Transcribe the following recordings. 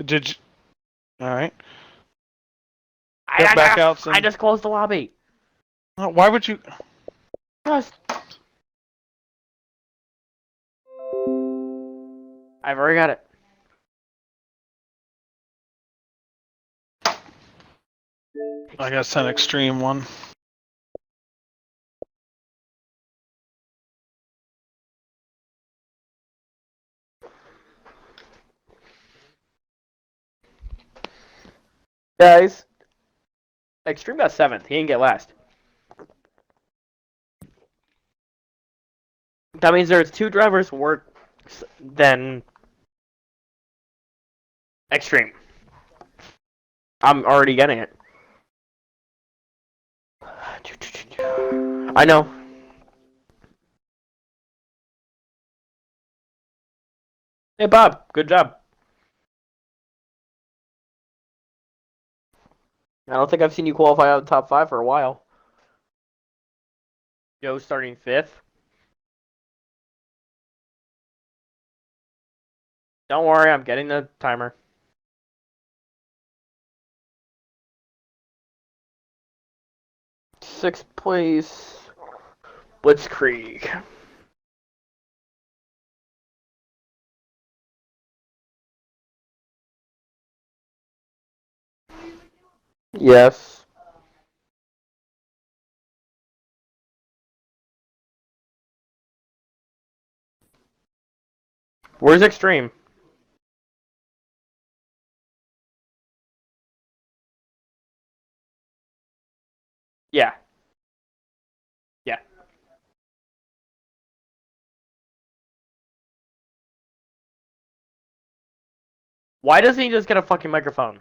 Did you? All right. I, Get back I, out. I just closed the lobby. Why would you? Just. I've already got it. I guess an extreme one. Guys, Extreme got 7th. He didn't get last. That means there's 2 drivers worse than Extreme. I'm already getting it. I know. Hey, Bob. Good job. I don't think I've seen you qualify out of the top 5 for a while. Joe starting 5th. Don't worry, I'm getting the timer. 6th place. Blitzkrieg. Yes. Where's Extreme? Yeah. Yeah. Why doesn't he just get a fucking microphone?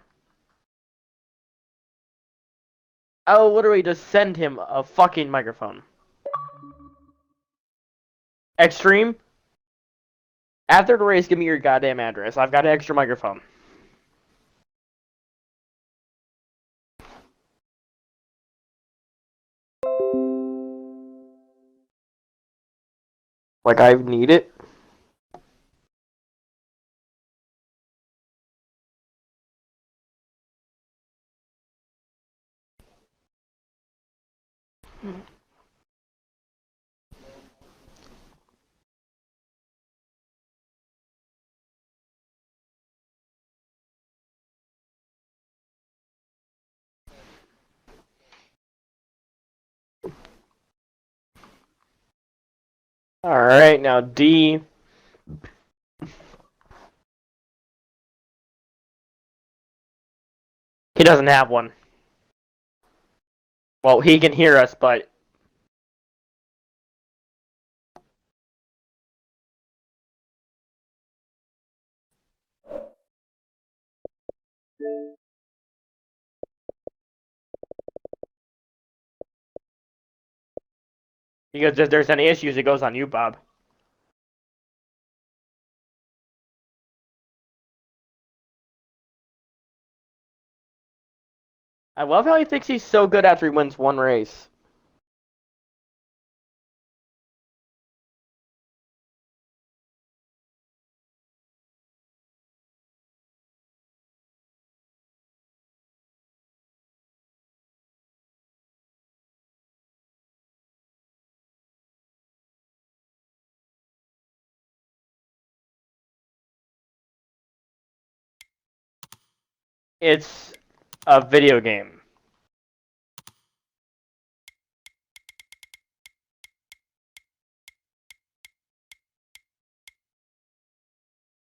I'll literally just send him a fucking microphone. Extreme? After the race, give me your goddamn address. I've got an extra microphone. Like, I need it. Alright, now D. He doesn't have one. Well, he can hear us, but... Because if there's any issues, it goes on you, Bob. I love how he thinks he's so good after he wins one race. It's a video game.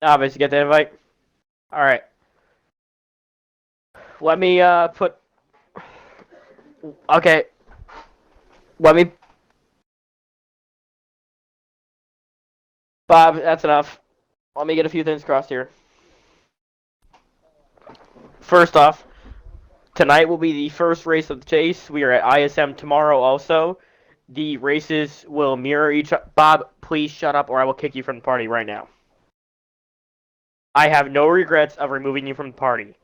Obviously, get the invite. Alright. Let me, put... Okay. Let me... Bob, that's enough. Let me get a few things crossed here. First off, tonight will be the first race of the chase. We are at ISM tomorrow also. The races will mirror each other. Bob, please shut up or I will kick you from the party right now. I have no regrets of removing you from the party.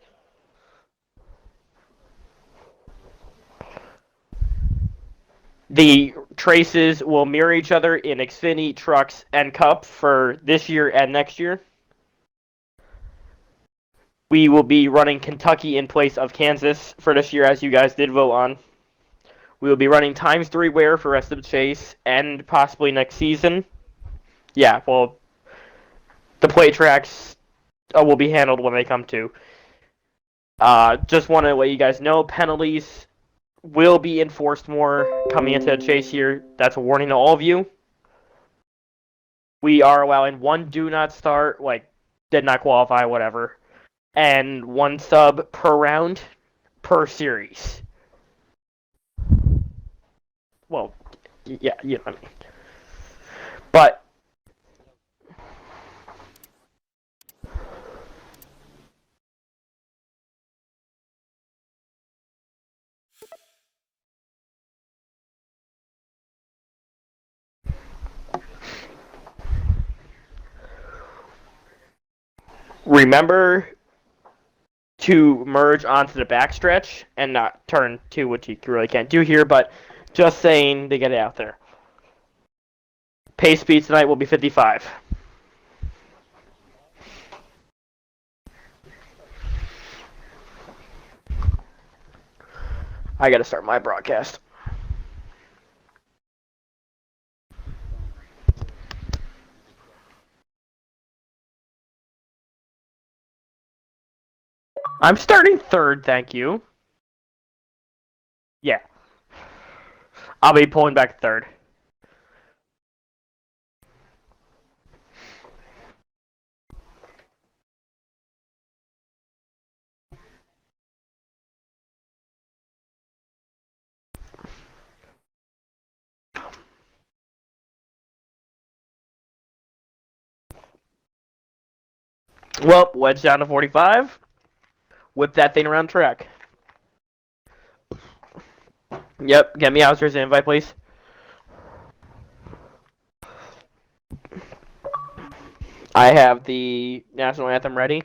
The traces will mirror each other in Xfinity, Trucks, and Cup for this year and next year. We will be running Kentucky in place of Kansas for this year, as you guys did vote on. We will be running ×3 wear for rest of the chase and possibly next season. Yeah, well, the play tracks will be handled when they come to. Just want to let you guys know, penalties will be enforced more coming into the chase here. That's a warning to all of you. We are allowing 1 do not start, like did not qualify, whatever, and 1 sub per round per series. Well, yeah, you know what I mean. But remember to merge onto the backstretch and not turn to, which you really can't do here, but just saying to get it out there. Pace speed tonight will be 55. I gotta start my broadcast. I'm starting 3rd, thank you. Yeah. I'll be pulling back 3rd. Well, wedge down to 45. Whip that thing around track. Yep, get me Ouster's invite, please. I have the national anthem ready.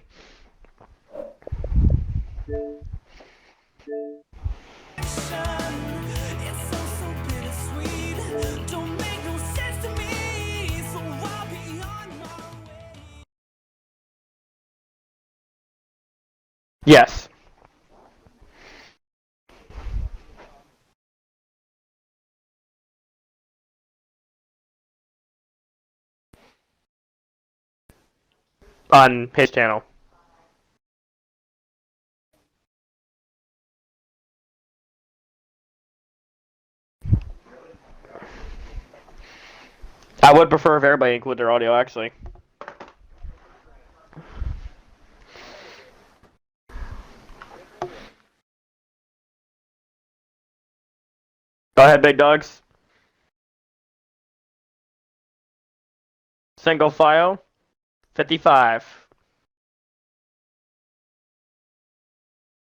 Yes. On his channel. I would prefer if everybody include their audio, actually. Go ahead, big dogs. Single file. 55.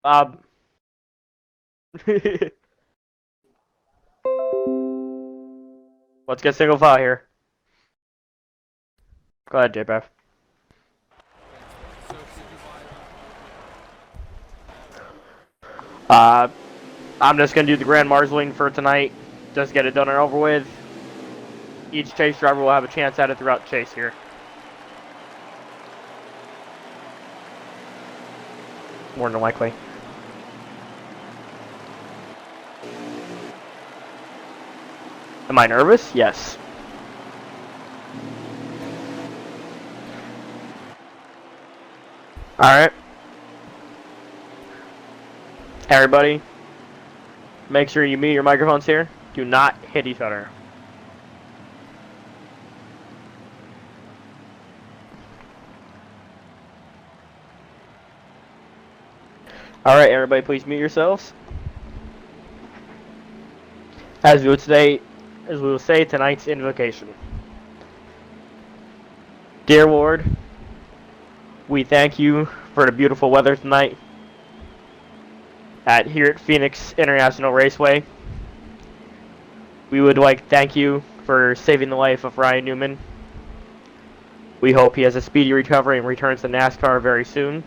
Let's get single file here. Go ahead, JPF. I'm just gonna do the grand marshalling for tonight. Just get it done and over with. Each chase driver will have a chance at it throughout the chase here. More than likely. Am I nervous? Yes. Alright. Everybody, make sure you mute your microphones here. Do not hit each other. Alright, everybody, please mute yourselves. As we will say tonight's invocation. Dear Lord, we thank you for the beautiful weather tonight here at Phoenix International Raceway. We would like to thank you for saving the life of Ryan Newman. We hope he has a speedy recovery and returns to NASCAR very soon.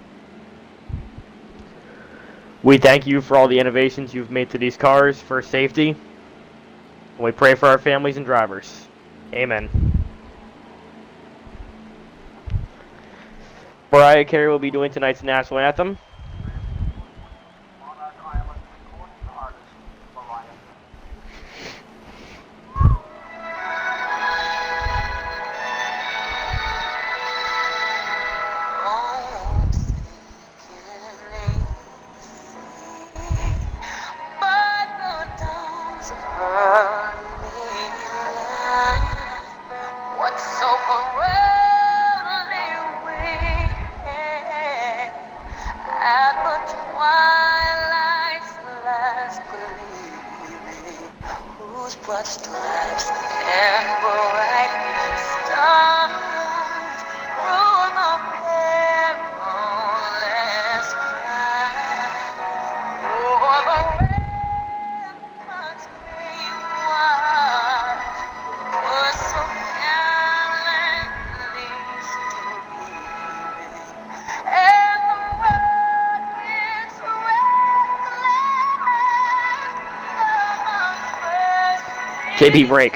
We thank you for all the innovations you've made to these cars for safety. And we pray for our families and drivers. Amen. Mariah Carey will be doing tonight's national anthem. What's so cruelly wicked at the twilight's last gleaming, whose broad stripes and bright stars rule the perilous fight. Oh, the ramparts may watch was so gallantly streaming, and the road winds reckless JB break.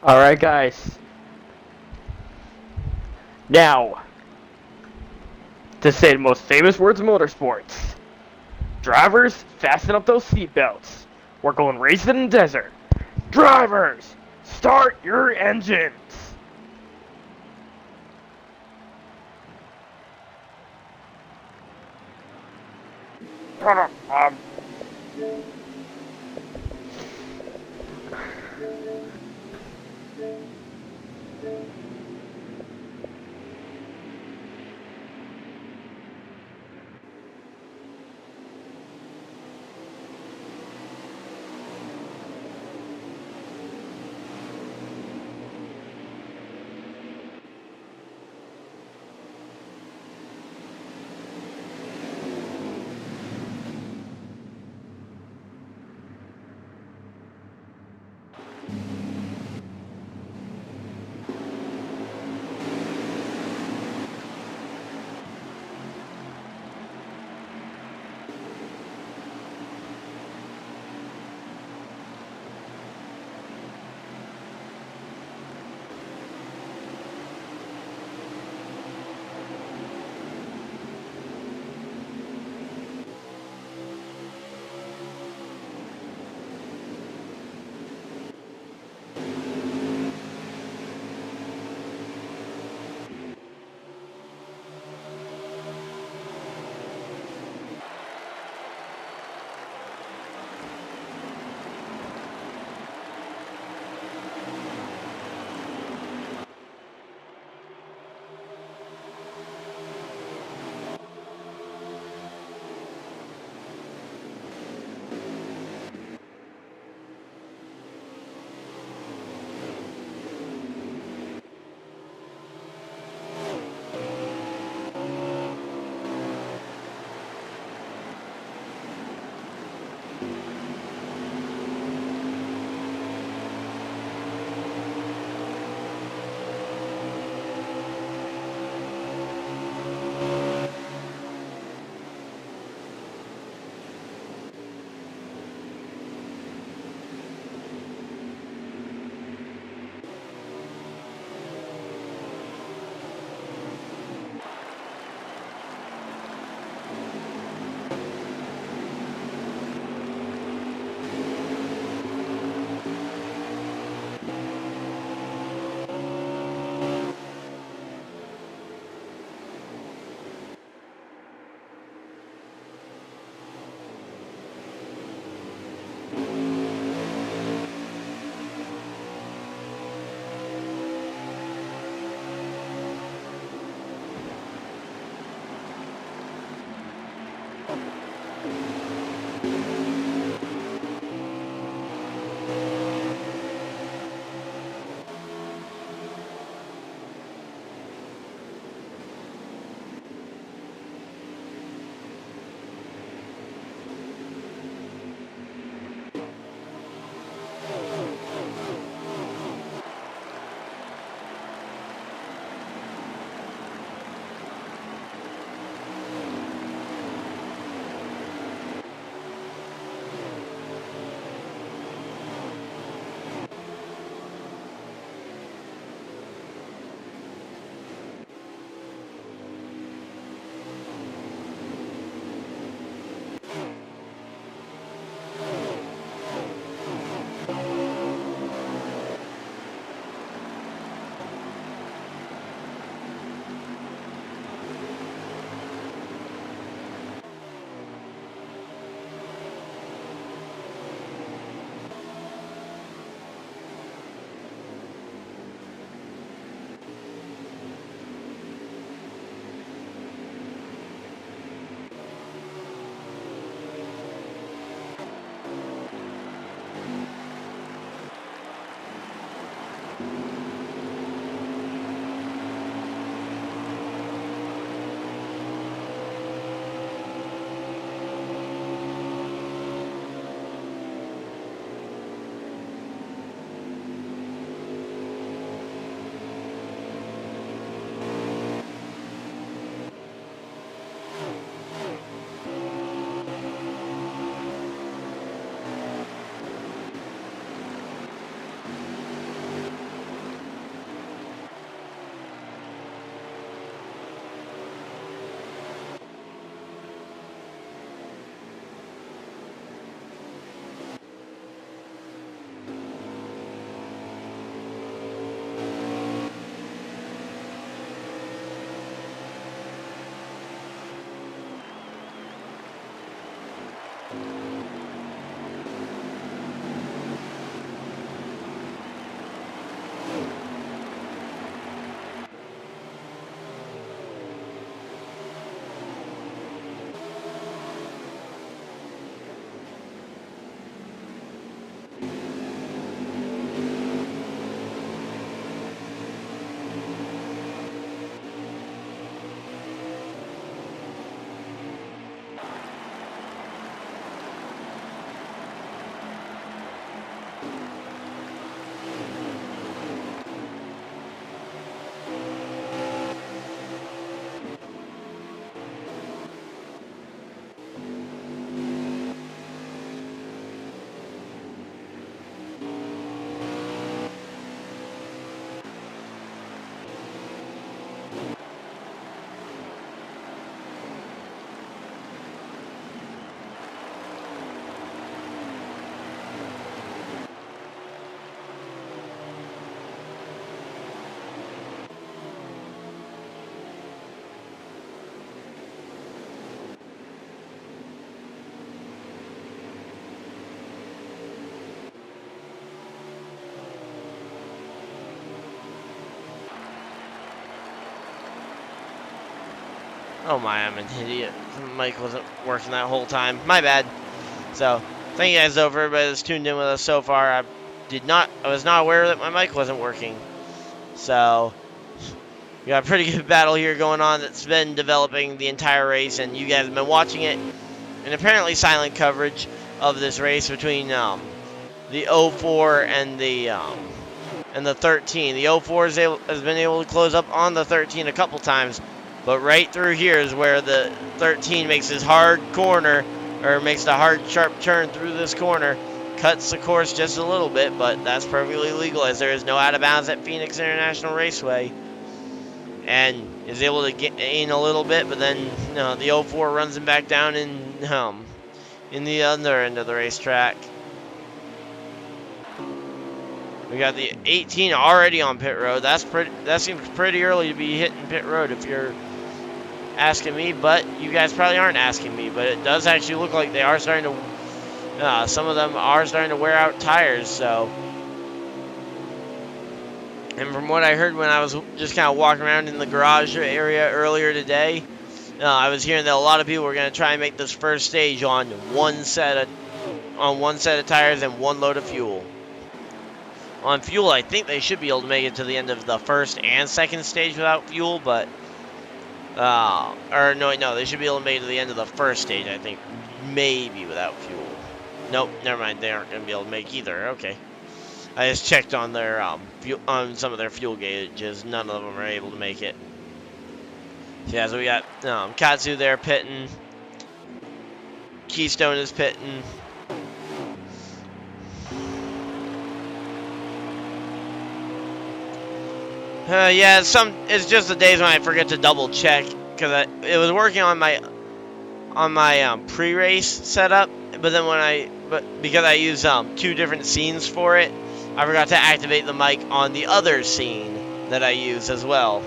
Alright, guys. Now, to say the most famous words of motorsports. Drivers, fasten up those seatbelts. We're going racing in the desert. Drivers, start your engines. Oh my, I'm an idiot. The mic wasn't working that whole time. My bad. So, thank you guys though for everybody that's tuned in with us so far. I was not aware that my mic wasn't working. So, we got a pretty good battle here going on that's been developing the entire race, and you guys have been watching it. And apparently silent coverage of this race between the 04 and the 13. The 04 has been able to close up on the 13 a couple times, but right through here is where the 13 makes his hard corner, or makes the hard sharp turn through this corner, cuts the course just a little bit, but that's perfectly legal as there is no out of bounds at Phoenix International Raceway, and is able to get in a little bit, but then the 04 runs him back down in the other end of the racetrack. We got the 18 already on pit road. That seems pretty early to be hitting pit road if you're asking me, but you guys probably aren't asking me, but it does actually look like they are starting to, some of them are starting to wear out tires, so. And from what I heard when I was just kind of walking around in the garage area earlier today, I was hearing that a lot of people were going to try and make this first stage on one set of tires and one load of fuel. On fuel, I think they should be able to make it to the end of the first and second stage without fuel, but no, they should be able to make it to the end of the first stage, I think, maybe without fuel. Nope, never mind, they aren't going to be able to make either. Okay. I just checked on their on some of their fuel gauges. None of them are able to make it. Yeah, so we got Katsu there pitting. Keystone is pitting. Yeah, it's just the days when I forget to double check because it was working on my pre-race setup, but then because I use 2 different scenes for it, I forgot to activate the mic on the other scene that I use as well.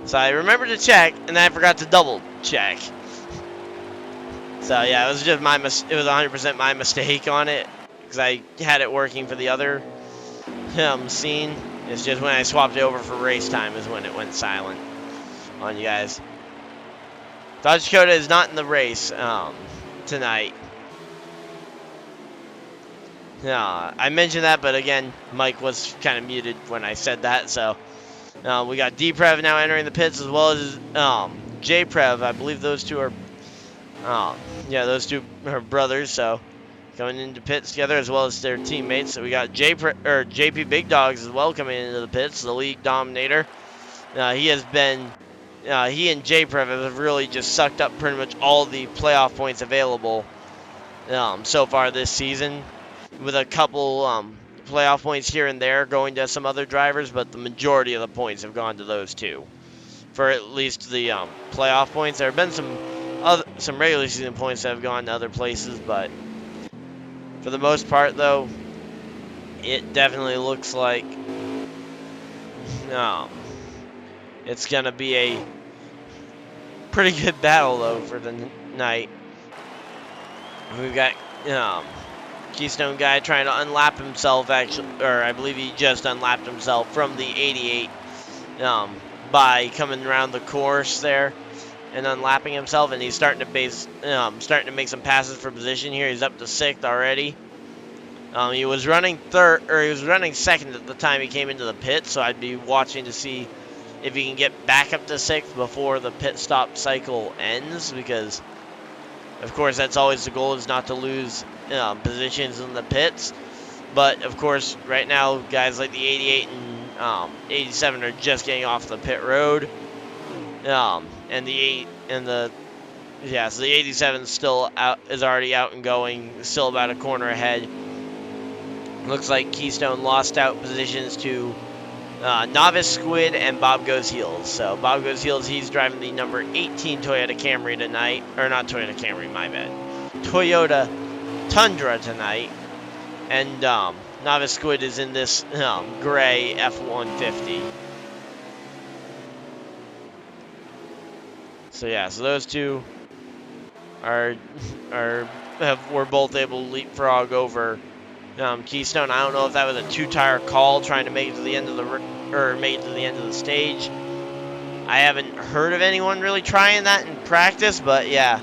So I remembered to check, and then I forgot to double check. So yeah, it was just it was 100% my mistake on it, because I had it working for the other scene. It's just when I swapped it over for race time is when it went silent on you guys. Dodge Dakota is not in the race tonight. I mentioned that, but again, Mike was kind of muted when I said that, so we got D-Prev now entering the pits as well as J-Prev. I believe those two are, those two are brothers, so coming into pits together as well as their teammates. So we got JP Big Dogs as well coming into the pits, the league dominator. He and J-Prev have really just sucked up pretty much all the playoff points available so far this season, with a couple playoff points here and there going to some other drivers, but the majority of the points have gone to those two. For at least the playoff points, there have been some regular season points that have gone to other places, but for the most part, though, it definitely looks like it's going to be a pretty good battle, though, for the night. We've got Keystone guy trying to unlap himself, actually, or I believe he just unlapped himself from the 88 by coming around the course there and unlapping himself, and he's starting to make some passes for position here. He's up to 6th already. He was running second at the time he came into the pit, so I'd be watching to see if he can get back up to 6th before the pit stop cycle ends, because of course that's always the goal, is not to lose positions in the pits. But of course right now guys like the 88 and 87 are just getting off the pit road, and the 87 still is already out and going, still about a corner ahead. Looks like Keystone lost out positions to Novice Squid and Bob Goes Heels. So Bob Goes Heels, he's driving the number 18 Toyota Camry tonight, or not Toyota Camry, my bad, Toyota Tundra tonight, and Novice Squid is in this gray F-150. So yeah, so those two were both able to leapfrog over Keystone. I don't know if that was a 2-tire call trying to make it to the end of the stage. I haven't heard of anyone really trying that in practice, but yeah.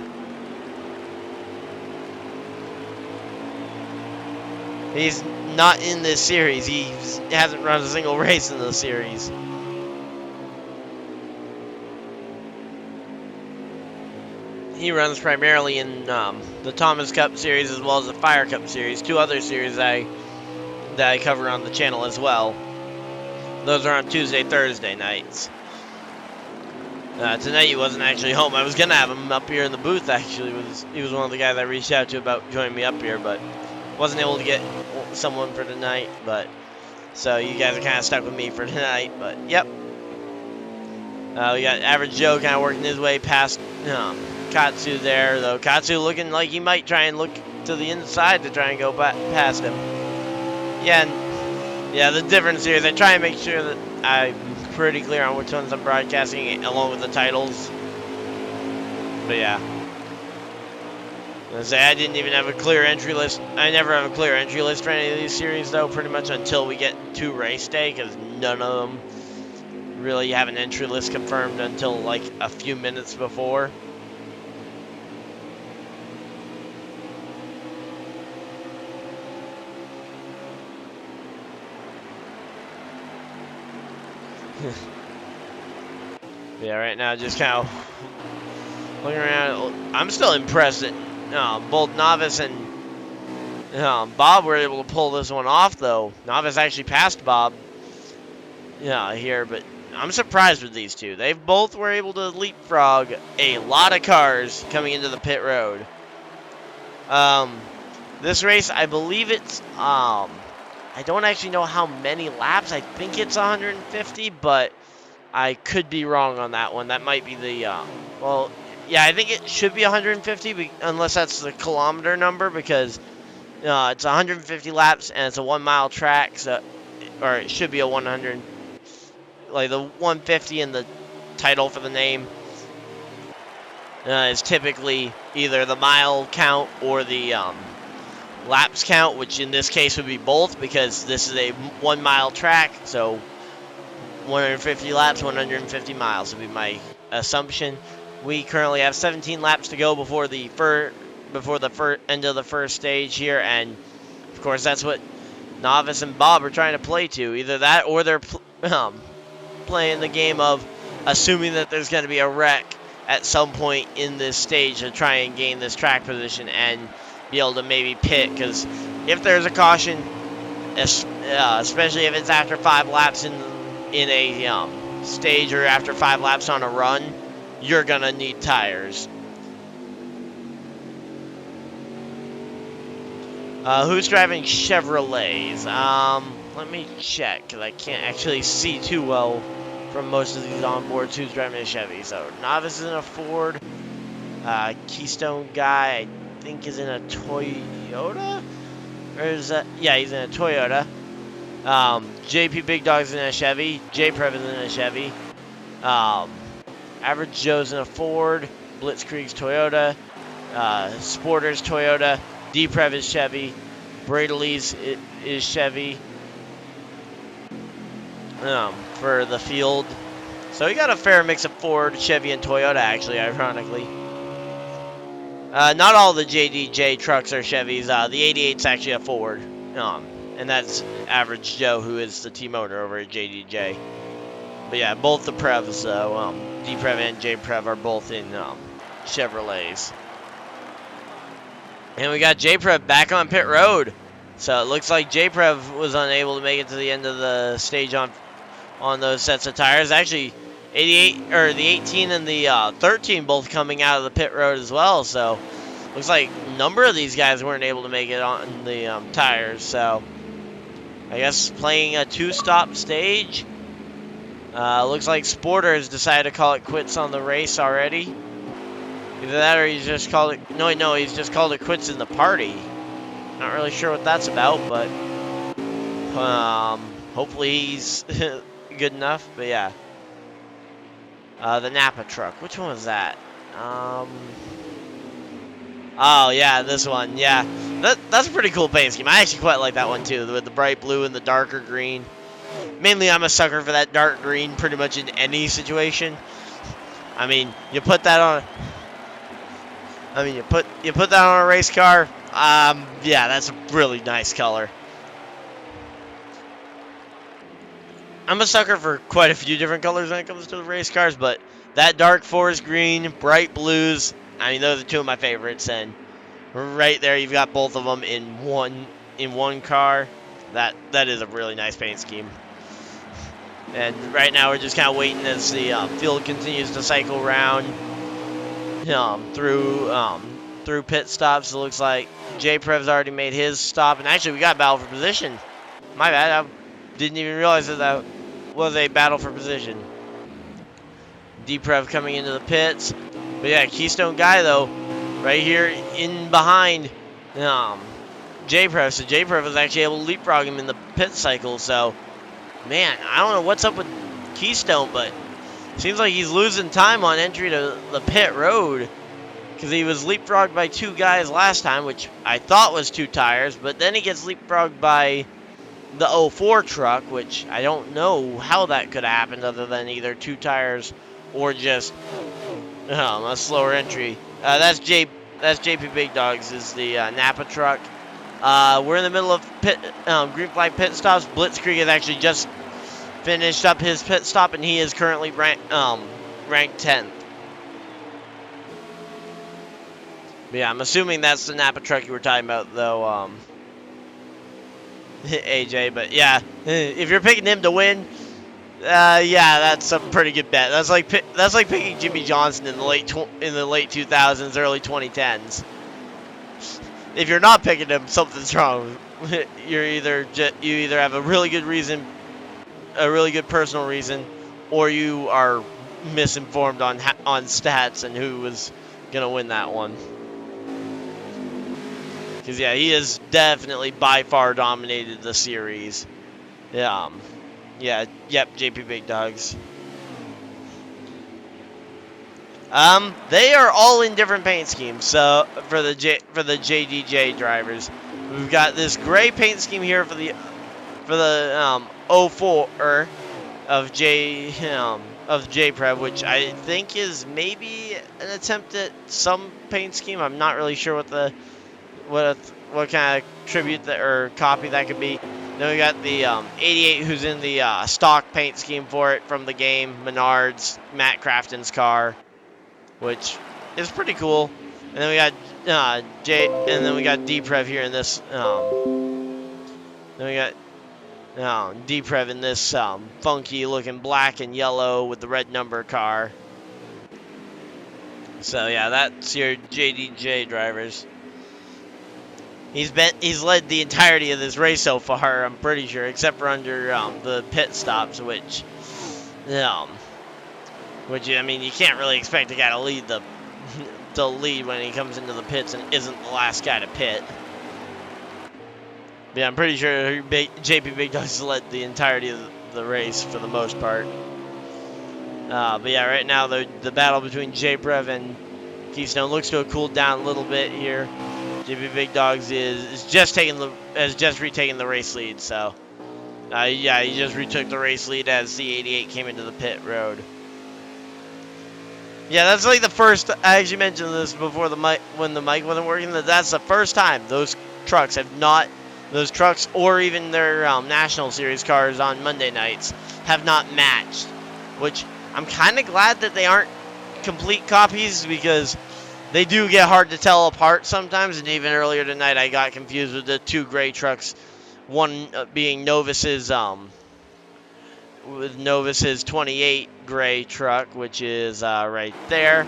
He's not in this series. He hasn't run a single race in the series. He runs primarily in the Thomas Cup series as well as the Fire Cup series. Two other series that I cover on the channel as well. Those are on Tuesday, Thursday nights. Tonight he wasn't actually home. I was gonna have him up here in the booth. Actually, he was one of the guys I reached out to about joining me up here, but wasn't able to get someone for tonight. But so you guys are kind of stuck with me for tonight. But yep, we got Average Joe kind of working his way past Katsu there, though. Katsu looking like he might try and look to the inside to try and go past him. Yeah, and yeah, the difference here is I try and make sure that I'm pretty clear on which ones I'm broadcasting along with the titles. But yeah. I didn't even have a clear entry list. I never have a clear entry list for any of these series, though, pretty much until we get to race day, because none of them really have an entry list confirmed until like a few minutes before. Yeah, right now just kind of looking around. I'm still impressed that both Novice and Bob were able to pull this one off, though. Novice actually passed Bob here, but I'm surprised with these two. They both were able to leapfrog a lot of cars coming into the pit road. This race, I believe it's I don't actually know how many laps. I think it's 150, but I could be wrong on that one. That might be the, well, yeah, I think it should be 150, unless that's the kilometer number, because it's 150 laps, and it's a 1 mile track, so, or it should be a 100, like the 150 in the title for the name is typically either the mile count or the laps count, which in this case would be both, because this is a 1 mile track, so 150 laps, 150 miles would be my assumption. We currently have 17 laps to go before the end of the first stage here, and of course that's what Novice and Bob are trying to play to. Either that, or they're playing the game of assuming that there's going to be a wreck at some point in this stage to try and gain this track position and be able to maybe pit, because if there's a caution, especially if it's after 5 laps in a stage or after 5 laps on a run, you're gonna need tires. Who's driving Chevrolets? Let me check, because I can't actually see too well from most of these onboards who's driving a Chevy. So Novice is in a Ford. Keystone guy, I think, is in a Toyota? Or is that? Yeah, he's in a Toyota. JP Big Dog's in a Chevy. J-Prev is in a Chevy. Average Joe's in a Ford. Blitzkrieg's Toyota. Sporter's Toyota. D-Prev is Chevy. Bradley's is Chevy. For the field. So we got a fair mix of Ford, Chevy, and Toyota, actually, ironically. Not all the JDJ trucks are Chevys. The 88's actually a Ford. And that's Average Joe, who is the team owner over at JDJ. But yeah, both the Prevs, D-Prev and J-Prev, are both in Chevrolets. And we got J-Prev back on pit road. So it looks like J-Prev was unable to make it to the end of the stage on those sets of tires. Actually, 88 or the 18 and the 13 both coming out of the pit road as well. So looks like a number of these guys weren't able to make it on the tires. So I guess playing a 2-stop stage. Looks like Sporter has decided to call it quits on the race already. Either that or he's just called it. No, he's just called it quits in the party. Not really sure what that's about, but hopefully he's good enough. But yeah, the Napa truck. Which one was that? Oh yeah, this one. Yeah, that's a pretty cool paint scheme. I actually quite like that one too, with the bright blue and the darker green. Mainly, I'm a sucker for that dark green, pretty much in any situation. I mean, you put that on. I mean, you put that on a race car. Yeah, that's a really nice color. I'm a sucker for quite a few different colors when it comes to the race cars, but that dark forest green, bright blues, I mean, those are two of my favorites. And right there, you've got both of them in one car. That is a really nice paint scheme. And right now, we're just kind of waiting as the field continues to cycle around through pit stops. It looks like J-Prev's already made his stop, and actually, we got a battle for position. My bad, I didn't even realize that was a battle for position. D-Prev coming into the pits. But yeah, Keystone Guy, though, right here in behind J-Prev. So J-Prev was actually able to leapfrog him in the pit cycle. So, man, I don't know what's up with Keystone, but seems like he's losing time on entry to the pit road. Because he was leapfrogged by two guys last time, which I thought was two tires. But then he gets leapfrogged by the 04 truck, which I don't know how that could have happened other than either two tires or just a slower entry. That's JP Big Dogs is the Napa truck. We're in the middle of green flag pit stops. Blitzkrieg has actually just finished up his pit stop, and he is currently ranked 10th. But yeah, I'm assuming that's the Napa truck you were talking about, though, AJ. But yeah, if you're picking him to win, yeah, that's a pretty good bet. That's like picking Jimmy Johnson in the late 2000s, early 2010s. If you're not picking him, something's wrong. You either have a really good reason, a really good personal reason, or you are misinformed on stats and who was gonna win that one. Because yeah, he has definitely by far dominated the series. Yeah, JP Big Dogs. They are all in different paint schemes. So for the JDJ drivers, we've got this gray paint scheme here for the 04 of J-Prep, which I think is maybe an attempt at some paint scheme. I'm not really sure what kind of tribute or copy that could be. Then we got the 88 who's in the stock paint scheme for it from the game, Menards, Matt Crafton's car, which is pretty cool. And then we got we got D-Prev here in this. Then we got D-Prev in this funky looking black and yellow with the red number car. So yeah, that's your JDJ drivers. He's led the entirety of this race so far, I'm pretty sure, except for under the pit stops, which I mean, you can't really expect a guy to lead to lead when he comes into the pits and isn't the last guy to pit. But yeah, I'm pretty sure JP Big Dogs led the entirety of the race for the most part. But yeah, right now the battle between J-Prev and Keystone looks to have cooled down a little bit here. JP Big Dogs has just retaken the race lead, so yeah, he just retook the race lead as the 88 came into the pit road. Yeah, that's like the first. I actually mentioned this before when the mic wasn't working. That's the first time those trucks or even their National Series cars on Monday nights have not matched. Which I'm kind of glad that they aren't complete copies, because they do get hard to tell apart sometimes. And even earlier tonight, I got confused with the two gray trucks. One being Novus's 28 gray truck, which is right there,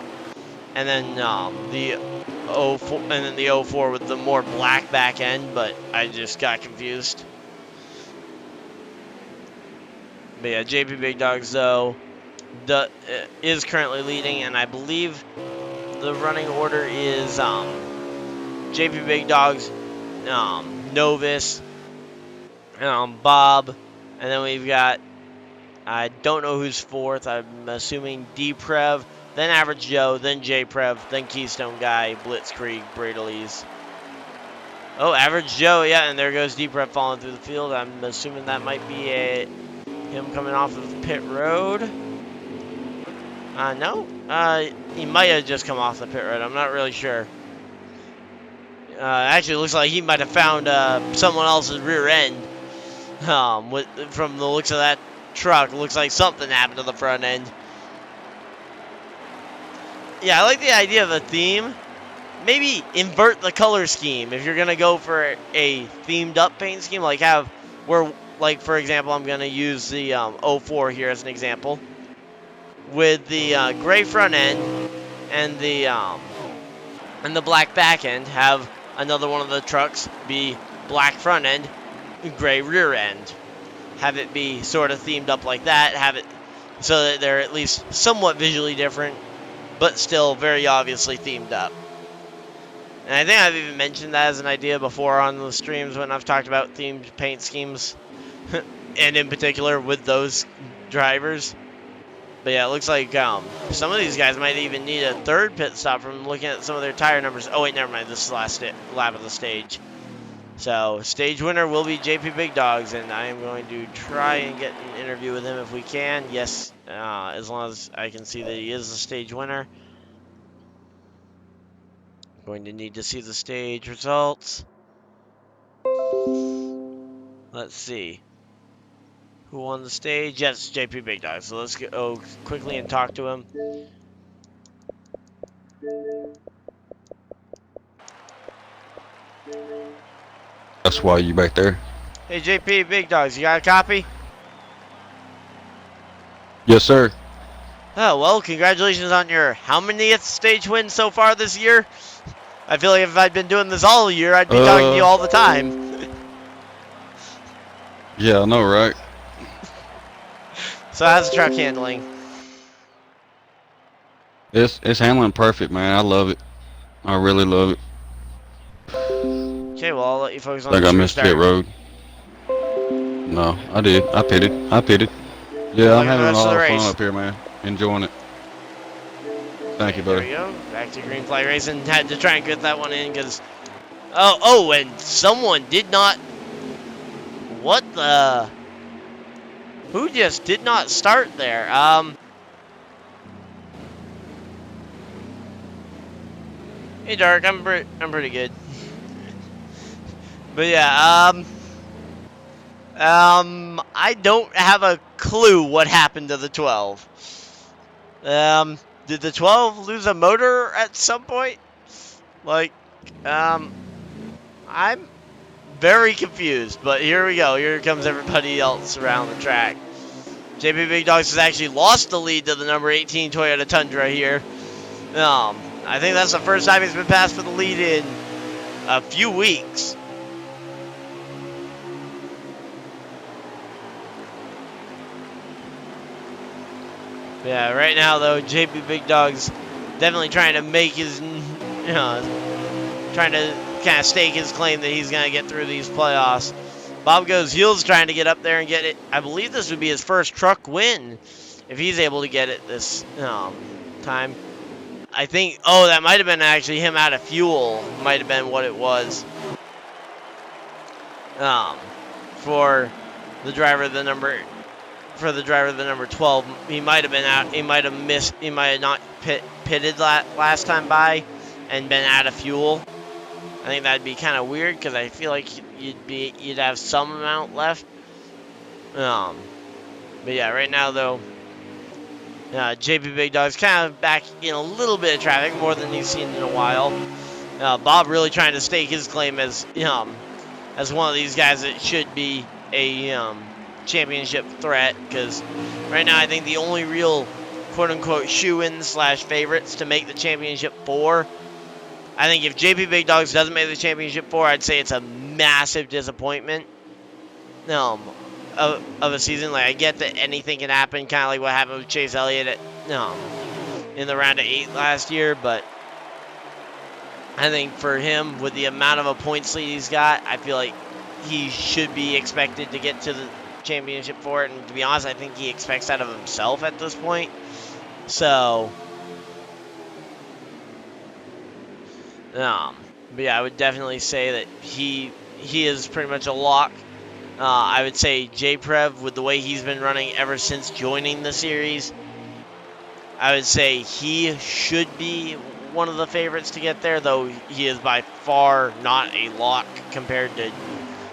and then the 04 with the more black back end. But I just got confused. But yeah, JP Big Dogs though is currently leading, and I believe the running order is JP Big Dogs, Novus, Bob, and then we've got, I don't know who's fourth. I'm assuming D-Prev, then Average Joe, then J-Prev, then Keystone Guy, Blitzkrieg, Bradley's. Oh, Average Joe, yeah, and there goes D-Prev falling through the field. I'm assuming that might be him coming off of pit road. No. He might have just come off the pit road. I'm not really sure. Actually, it looks like he might have found someone else's rear end. From the looks of that truck, it looks like something happened to the front end. Yeah, I like the idea of the theme. Maybe invert the color scheme if you're gonna go for a themed up paint scheme. Like for example, I'm gonna use the 04 here as an example, with the gray front end and the black back end. Have another one of the trucks be black front end, gray rear end. Have it be sort of themed up like that. Have it so that they're at least somewhat visually different, but still very obviously themed up. And I think I've even mentioned that as an idea before on the streams when I've talked about themed paint schemes, and in particular with those drivers. But yeah, it looks like some of these guys might even need a third pit stop from looking at some of their tire numbers. Oh wait, never mind. This is the last lap of the stage. So stage winner will be JP Big Dogs, and I am going to try and get an interview with him if we can. Yes, as long as I can see that he is the stage winner. Going to need to see the stage results. Let's see. Who won the stage? Yes, JP Big Dog. So let's go quickly and talk to him. That's why you back there. Hey, JP Big Dogs, you got a copy? Yes, sir. Oh, well, congratulations on your how manyth stage win so far this year? I feel like if I'd been doing this all year, I'd be talking to you all the time. Yeah, I know, right? So how's the truck handling? It's handling perfect, man. I love it. I really love it. Okay, well, I'll let you focus on Like the I missed pit road. No, I did. I pitted. Yeah, I'm having a lot of fun up here, man. Enjoying it. Thank you, buddy. There we go. Back to green flag racing. Had to try and get that one in because... Oh, and someone did not... What the... Who just did not start there? Hey, Dark. I'm pretty good. But yeah, I don't have a clue what happened to the 12. Did the 12 lose a motor at some point? Like, I'm very confused, but here we go. Here comes everybody else around the track. JP Big Dogs has actually lost the lead to the number 18 Toyota Tundra here. I think that's the first time he's been passed for the lead in a few weeks. Yeah, right now though, JP Big Dog's definitely trying to make his, trying to kind of stake his claim that he's going to get through these playoffs. Bob Goes Heels trying to get up there and get it. I believe this would be his first truck win if he's able to get it this time. I think, that might have been actually him out of fuel, might have been what it was. For the driver of the number 12, he might have been out, he might have missed, he might have not pitted last time by and been out of fuel. I think that'd be kind of weird because I feel like you'd have some amount left. But yeah, right now though, JP Big Dog's kind of back in a little bit of traffic, more than he's seen in a while. Bob really trying to stake his claim as one of these guys that should be a championship threat, because right now I think the only real quote-unquote shoe-in / favorites to make the championship 4. I think if JP Big Dogs doesn't make the championship 4, I'd say it's a massive disappointment of a season. Like, I get that anything can happen, kind of like what happened with Chase Elliott in the round of 8 last year, but I think for him, with the amount of a points lead he's got, I feel like he should be expected to get to the championship for it, and to be honest, I think he expects that of himself at this point. So, but yeah, I would definitely say that he is pretty much a lock. I would say J-Prev, with the way he's been running ever since joining the series, I would say he should be one of the favorites to get there, though he is by far not a lock compared to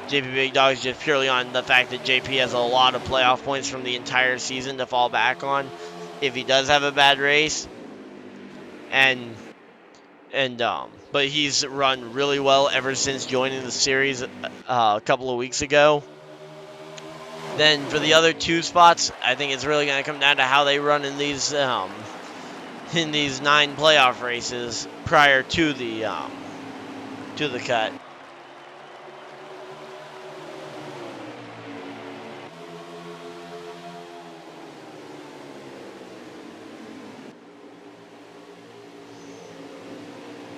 JP Big Dogs, just purely on the fact that JP has a lot of playoff points from the entire season to fall back on if he does have a bad race. But he's run really well ever since joining the series a couple of weeks ago. Then for the other 2 spots, I think it's really going to come down to how they run in these 9 playoff races prior to the cut.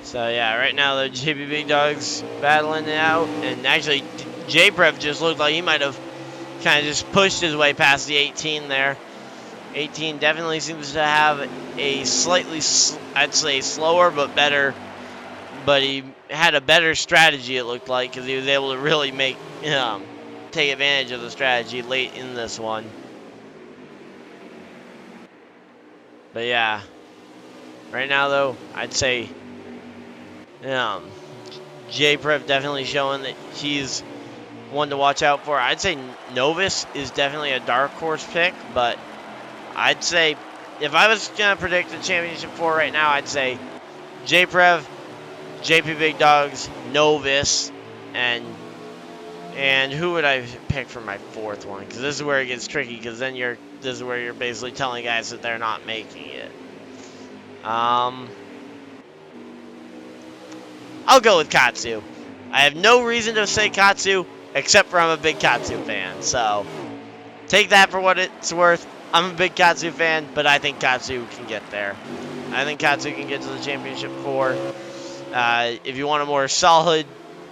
So yeah, right now the JP Big Dogs battling it out, and actually J-Prev just looked like he might have kind of just pushed his way past the 18 there. 18 definitely seems to have a slightly, I'd say slower but better, but he had a better strategy it looked like, because he was able to really take advantage of the strategy late in this one. But yeah, right now though, I'd say J-Prev definitely showing that he's one to watch out for. I'd say Novus is definitely a dark horse pick, but I'd say if I was going to predict the championship 4 right now, I'd say J-Prev, JP Big Dogs, Novus, and who would I pick for my 4th one? Because this is where it gets tricky, because then this is where you're basically telling guys that they're not making it. I'll go with Katsu. I have no reason to say Katsu, except for I'm a big Katsu fan. So, take that for what it's worth. I'm a big Katsu fan, but I think Katsu can get there. I think Katsu can get to the championship 4. If you want a more solid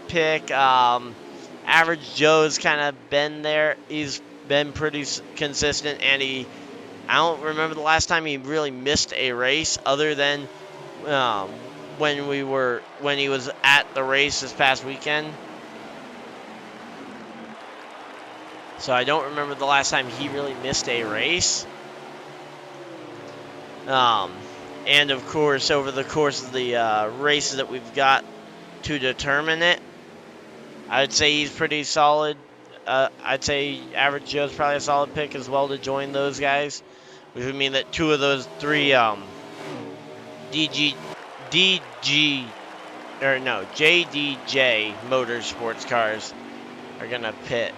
pick, Average Joe's kind of been there. He's been pretty consistent, and I don't remember the last time he really missed a race other than when he was at the race this past weekend. So I don't remember the last time he really missed a race. And of course, over the course of the races that we've got to determine it, I'd say he's pretty solid. I'd say Average Joe's probably a solid pick as well to join those guys, which would mean that 2 of those 3 JDJ Motorsports cars are gonna pit.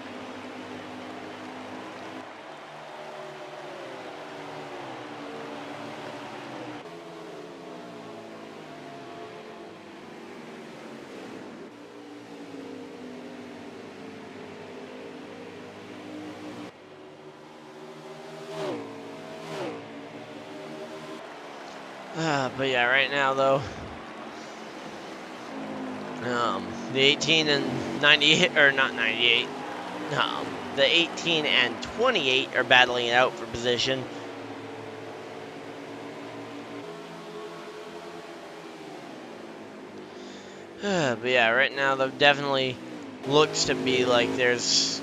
But yeah, right now though, the 18 and 98, or not 98, the 18 and 28 are battling it out for position. But yeah, right now though, definitely looks to be like there's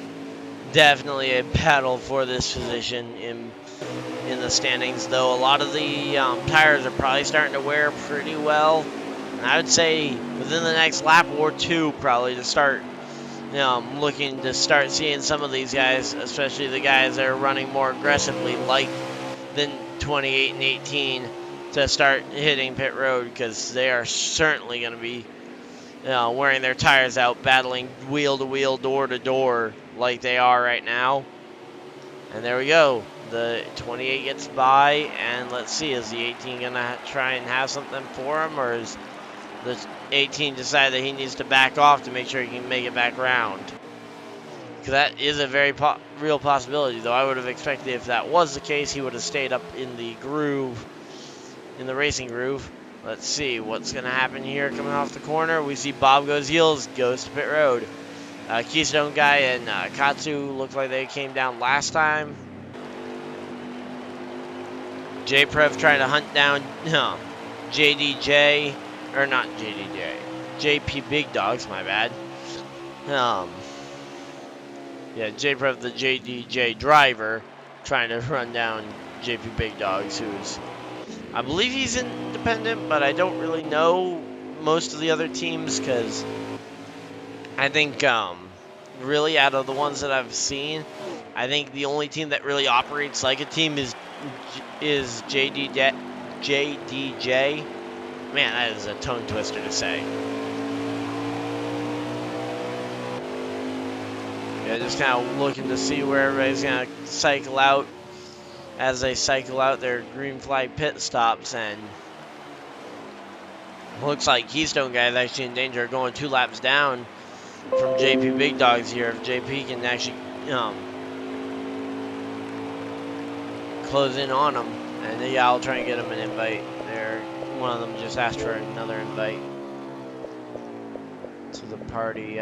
definitely a battle for this position in the standings, though a lot of the tires are probably starting to wear pretty well. And I would say within the next lap or 2, probably to start, looking to start seeing some of these guys, especially the guys that are running more aggressively, like the 28 and 18, to start hitting pit road, because they are certainly going to be wearing their tires out, battling wheel to wheel, door to door, like they are right now. And there we go. The 28 gets by, and let's see, is the 18 going to try and have something for him, or is the 18 decide that he needs to back off to make sure he can make it back round? Because that is a very real possibility, though I would have expected if that was the case, he would have stayed up in the groove, in the racing groove. Let's see what's going to happen here coming off the corner. We see Bob goes heels, goes to pit road. Keystone Guy and Katsu looked like they came down last time. J-Prev trying to hunt down JDJ, or not JDJ, JP Big Dogs, my bad. Yeah, J-Prev, the JDJ driver, trying to run down JP Big Dogs, who's I believe he's independent, but I don't really know most of the other teams because I think really out of the ones that I've seen, I think the only team that really operates like a team is JDJ. Man, that is a tongue twister to say. Yeah, just kind of looking to see where everybody's gonna cycle out as they cycle out their green flag pit stops, and looks like Keystone guy is actually in danger of going 2 laps down from JP Big Dogs here. If JP can actually close in on him, and yeah, I'll try and get him an invite there. One of them just asked for another invite to the party.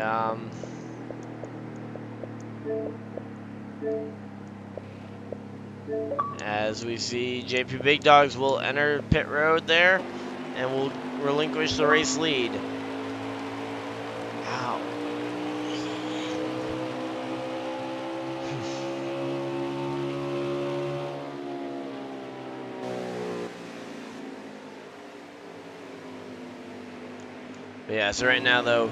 As we see, JP Big Dogs will enter pit road there and will relinquish the race lead. Wow. But yeah, so right now though,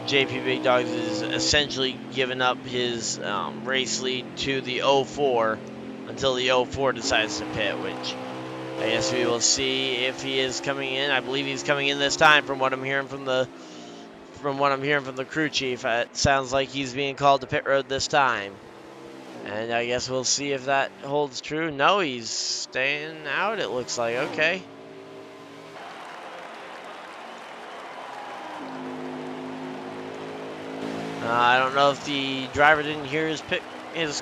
JP Big Dogs is essentially giving up his race lead to the 04 until the 04 decides to pit, which I guess we will see if he is coming in. I believe he's coming in this time from what I'm hearing from the crew chief. It sounds like he's being called to pit road this time. And I guess we'll see if that holds true. No, he's staying out, it looks like. Okay. I don't know if the driver didn't hear his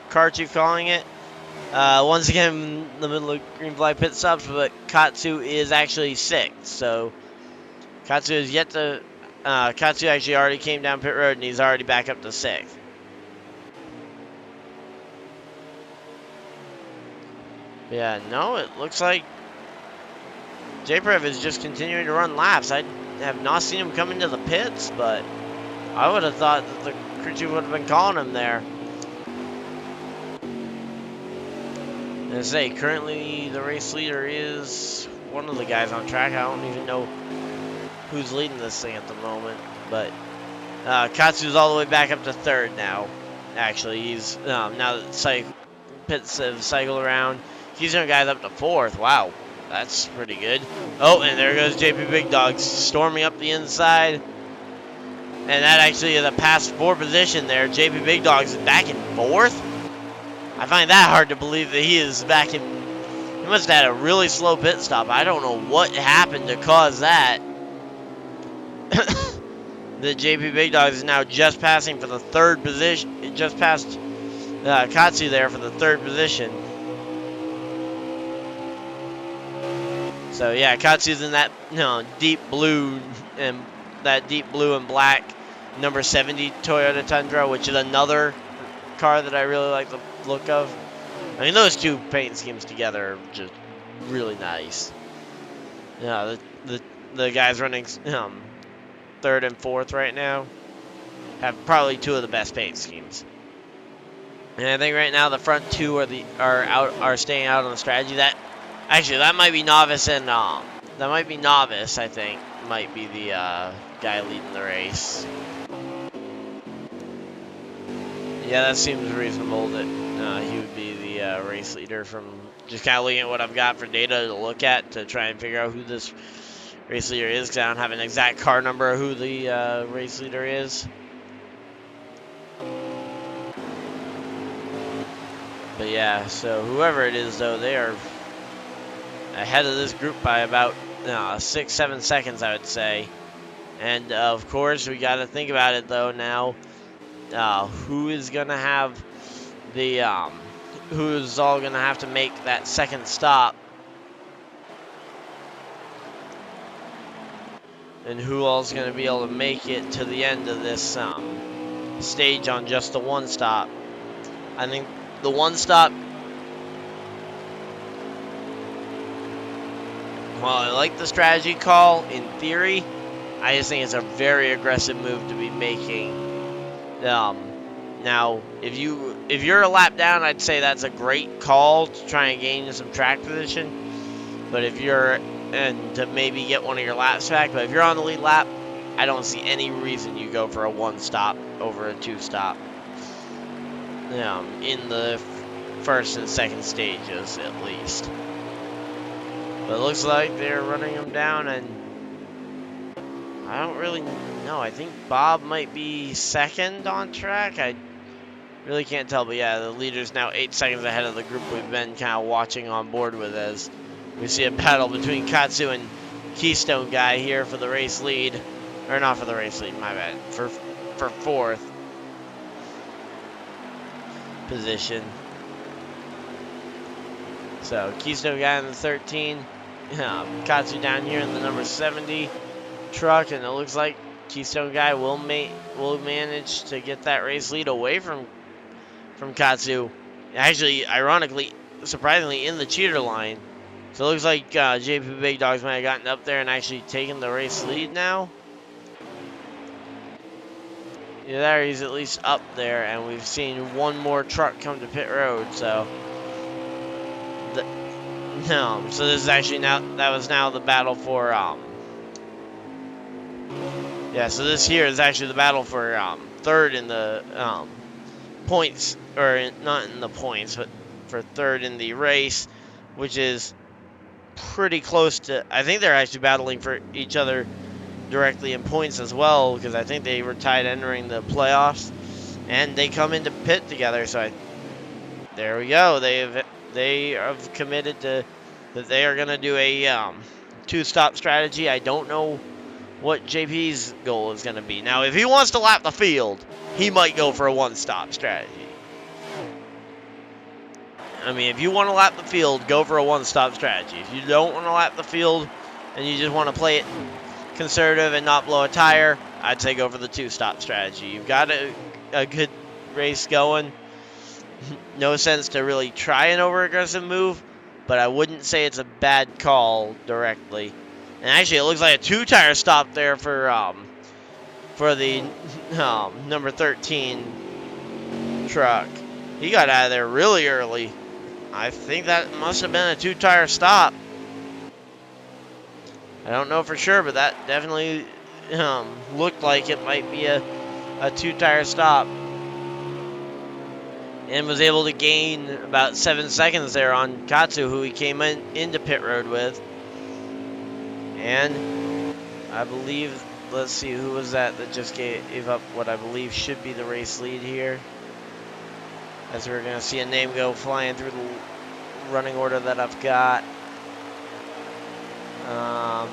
car chief calling it. Once again, in the middle of green flag pit stops, but Katsu is actually 6th. So Katsu is yet to. Katsu actually already came down pit road, and he's already back up to 6th. Yeah, no, it looks like J-Prev is just continuing to run laps. I have not seen him come into the pits, but I would have thought that the crew chief would have been calling him there. And I say, currently the race leader is one of the guys on track. I don't even know who's leading this thing at the moment. But Katsu's all the way back up to 3rd now. Actually, he's now that pits have cycled around, he's gonna guys up to 4th. Wow, that's pretty good. Oh, and there goes JP Big Dogs storming up the inside. And that actually is a past 4 position there. JP Big Dogs is back in 4th. I find that hard to believe that he is back in. He must have had a really slow pit stop. I don't know what happened to cause that. The JP Big Dogs is now just passing for the 3rd position. It just passed Katsu there for the 3rd position. So yeah, Katsu's in that deep blue and black number 70 Toyota Tundra, which is another car that I really like the look of. I mean, those 2 paint schemes together are just really nice. Yeah, the guys running 3rd and 4th right now have probably 2 of the best paint schemes. And I think right now the front 2 are staying out on the strategy. That might be Novice, and I think might be the guy leading the race. Yeah, that seems reasonable that he would be the race leader from just kind of looking at what I've got for data to look at to try and figure out who this race leader is, because I don't have an exact car number of who the race leader is. But yeah, so whoever it is, though, they are ahead of this group by about 6-7 seconds, I would say. And of course, we got to think about it though now. Who is gonna have the who's all gonna have to make that 2nd stop, and who all's gonna be able to make it to the end of this stage on just the 1 stop. I think the 1 stop. Well, I like the strategy call in theory. I just think it's a very aggressive move to be making. Now, if you if you're a lap down, I'd say that's a great call to try and gain some track position. But if you're, and to maybe get one of your laps back, but if you're on the lead lap, I don't see any reason you go for a 1-stop over a 2-stop. In the first and second stages, at least. But it looks like they're running them down, and I don't really know. I think Bob might be second on track. I really can't tell, but yeah, the leader's now 8 seconds ahead of the group we've been kind of watching on board with as we see a battle between Katsu and Keystone Guy here for the race lead. Or not for the race lead, my bad. For 4th position. So Keystone Guy in the 13. Katsu down here in the number 70 truck, and it looks like Keystone Guy will manage to get that race lead away from Katsu. Actually, ironically, surprisingly, in the cheater line. So it looks like JP Big Dogs might have gotten up there and actually taken the race lead now. Yeah, there he's at least up there, and we've seen one more truck come to pit road. So, so this is actually that was now the battle for yeah. So this here is actually the battle for 3rd in the points, or not in the points, but for 3rd in the race, which is pretty close to. I think they're actually battling for each other directly in points as well, because I think they were tied entering the playoffs, and they come into pit together. So there we go. They have committed to that they are going to do a 2-stop strategy. I don't know what JP's goal is going to be. Now, if he wants to lap the field, he might go for a 1-stop strategy. I mean, if you want to lap the field, go for a 1-stop strategy. If you don't want to lap the field and you just want to play it conservative and not blow a tire, I'd say go for the 2-stop strategy. You've got a good race going. No sense to really try an over-aggressive move, but I wouldn't say it's a bad call directly. And actually, it looks like a 2-tire stop there for the number 13 truck. He got out of there really early. I think that must have been a 2-tire stop. I don't know for sure, but that definitely looked like it might be a 2-tire stop. And was able to gain about 7 seconds there on Katsu, who he came into pit road with. And I believe, let's see, who was that just gave up what I believe should be the race lead here. As we're going to see a name go flying through the running order that I've got. Not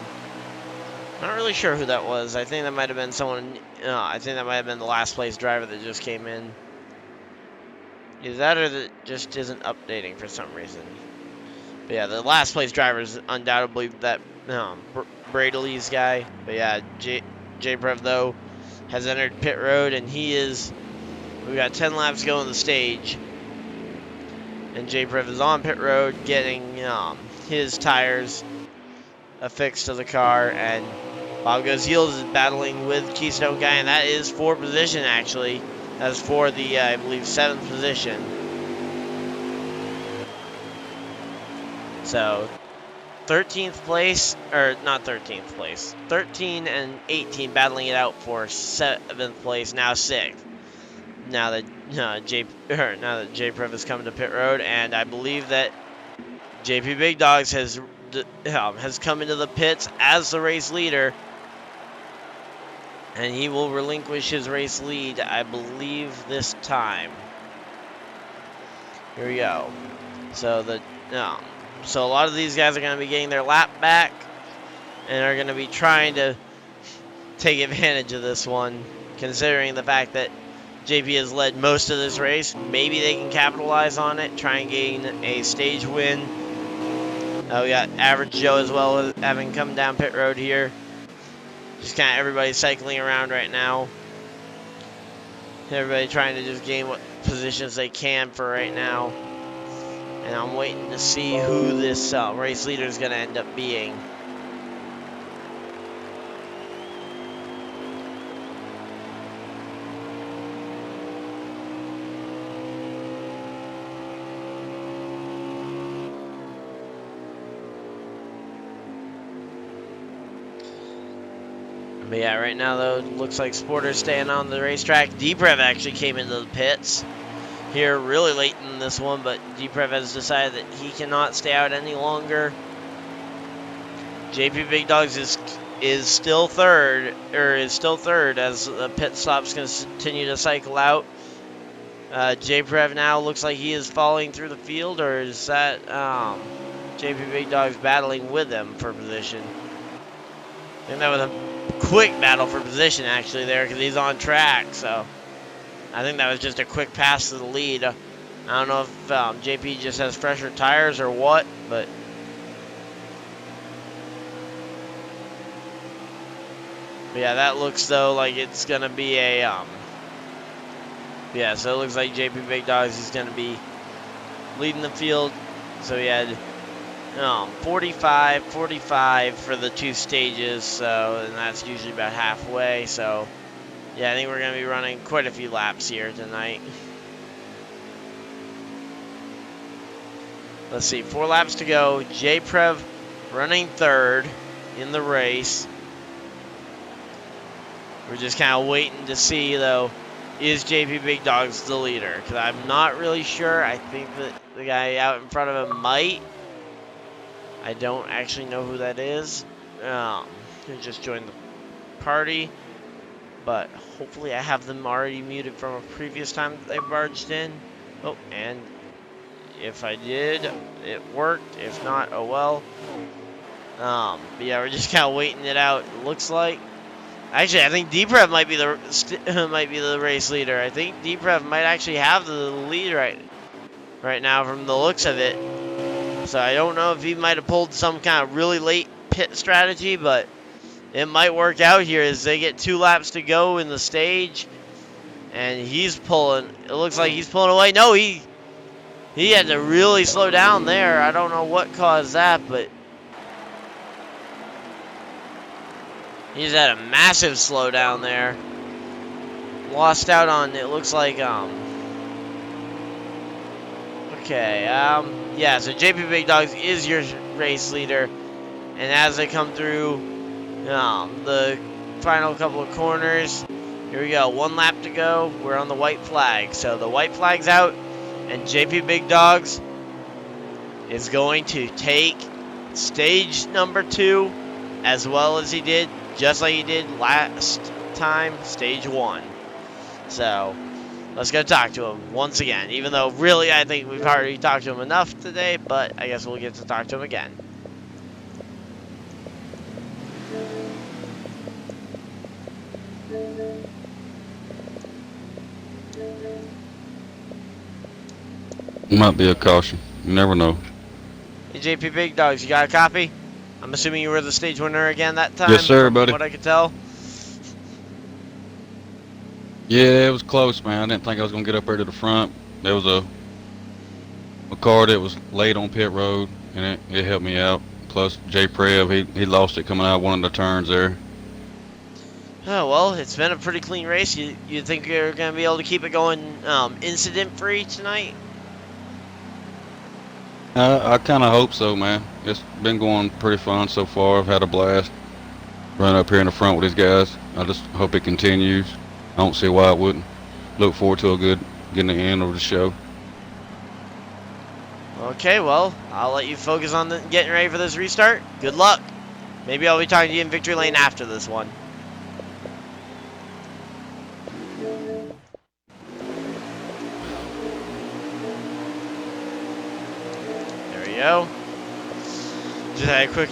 really sure who that was. I think that might have been someone. I think that might have been the last place driver that just came in. Is that, or that just isn't updating for some reason? But yeah, the last place driver is undoubtedly that Bradley's guy. But yeah, J-Prev though has entered pit road, and he is. We got 10 laps going the stage, and J-Prev is on pit road getting his tires affixed to the car, and Bob Goes Heels is battling with Keystone Guy, and that is for position actually. That's for the I believe 7th position. So 13th place, or not 13th place, 13 and 18 battling it out for 7th place, now 6th. Now that J-Prev has come to pit road, and I believe that JP Big Dogs has come into the pits as the race leader, and he will relinquish his race lead, I believe, this time. Here we go. So so a lot of these guys are going to be getting their lap back, and are going to be trying to take advantage of this one, considering the fact that JP has led most of this race. Maybe they can capitalize on it, try and gain a stage win. We got Average Joe as well, having come down pit road here. Just kind of everybody cycling around right now. Everybody trying to just gain what positions they can for right now. And I'm waiting to see who this race leader is going to end up being. But yeah, right now though, it looks like Sporter's staying on the racetrack. Deprev actually came into the pits here really late in this one, but Deprev has decided that he cannot stay out any longer. JP Big Dogs is still third as the pit stop's going to continue to cycle out. JPrev now looks like he is falling through the field, or is that JP Big Dogs battling with him for position? I think that was a quick battle for position actually there, because he's on track, so I think that was just a quick pass to the lead. I don't know if JP just has fresher tires or what, but yeah, that looks though like it's gonna be a yeah, so it looks like JP Big Dogs is gonna be leading the field. So he had 45 for the 2 stages, so and that's usually about halfway. So yeah, I think we're gonna be running quite a few laps here tonight. Let's see, 4 laps to go. JPrev running third in the race. We're just kind of waiting to see, though, is JP Big Dogs the leader? Because I'm not really sure. I think that the guy out in front of him might. I don't actually know who that is. He just joined the party. But hopefully I have them already muted from a previous time that they barged in. Oh, and if I did, it worked. If not, oh well. But yeah, we're just kind of waiting it out, it looks like. Actually, I think Deprev might be the race leader. I think Deprev might actually have the lead right now from the looks of it. So I don't know if he might have pulled some kind of really late pit strategy, but it might work out here as they get 2 laps to go in the stage, and he's pulling. It looks like he's pulling away. No, he had to really slow down there. I don't know what caused that, but he's had a massive slowdown there. Lost out on, it looks like, okay, yeah, so JP Big Dogs is your race leader. And as they come through the final couple of corners, here we go, 1 lap to go. We're on the white flag. So the white flag's out, and JP Big Dogs is going to take stage number 2, as well as he did, just like he did last time, stage 1. So let's go talk to him once again, even though really I think we've already talked to him enough today, but I guess we'll get to talk to him again. Might be a caution. You never know. Hey, JP Big Dogs, you got a copy? I'm assuming you were the stage winner again that time. Yes, sir, from buddy. what I could tell. Yeah, it was close, man. I didn't think I was gonna get up there to the front. There was a car that was late on pit road, and it helped me out. Plus, JPrev, he lost it coming out one of the turns there. Oh, well, it's been a pretty clean race. You think you're going to be able to keep it going incident-free tonight? I kind of hope so, man. It's been going pretty fun so far. I've had a blast running up here in the front with these guys. I just hope it continues. I don't see why it wouldn't. Look forward to getting the end of the show. Okay, well, I'll let you focus on getting ready for this restart. Good luck. Maybe I'll be talking to you in victory lane after this one. There we go. Just had a quick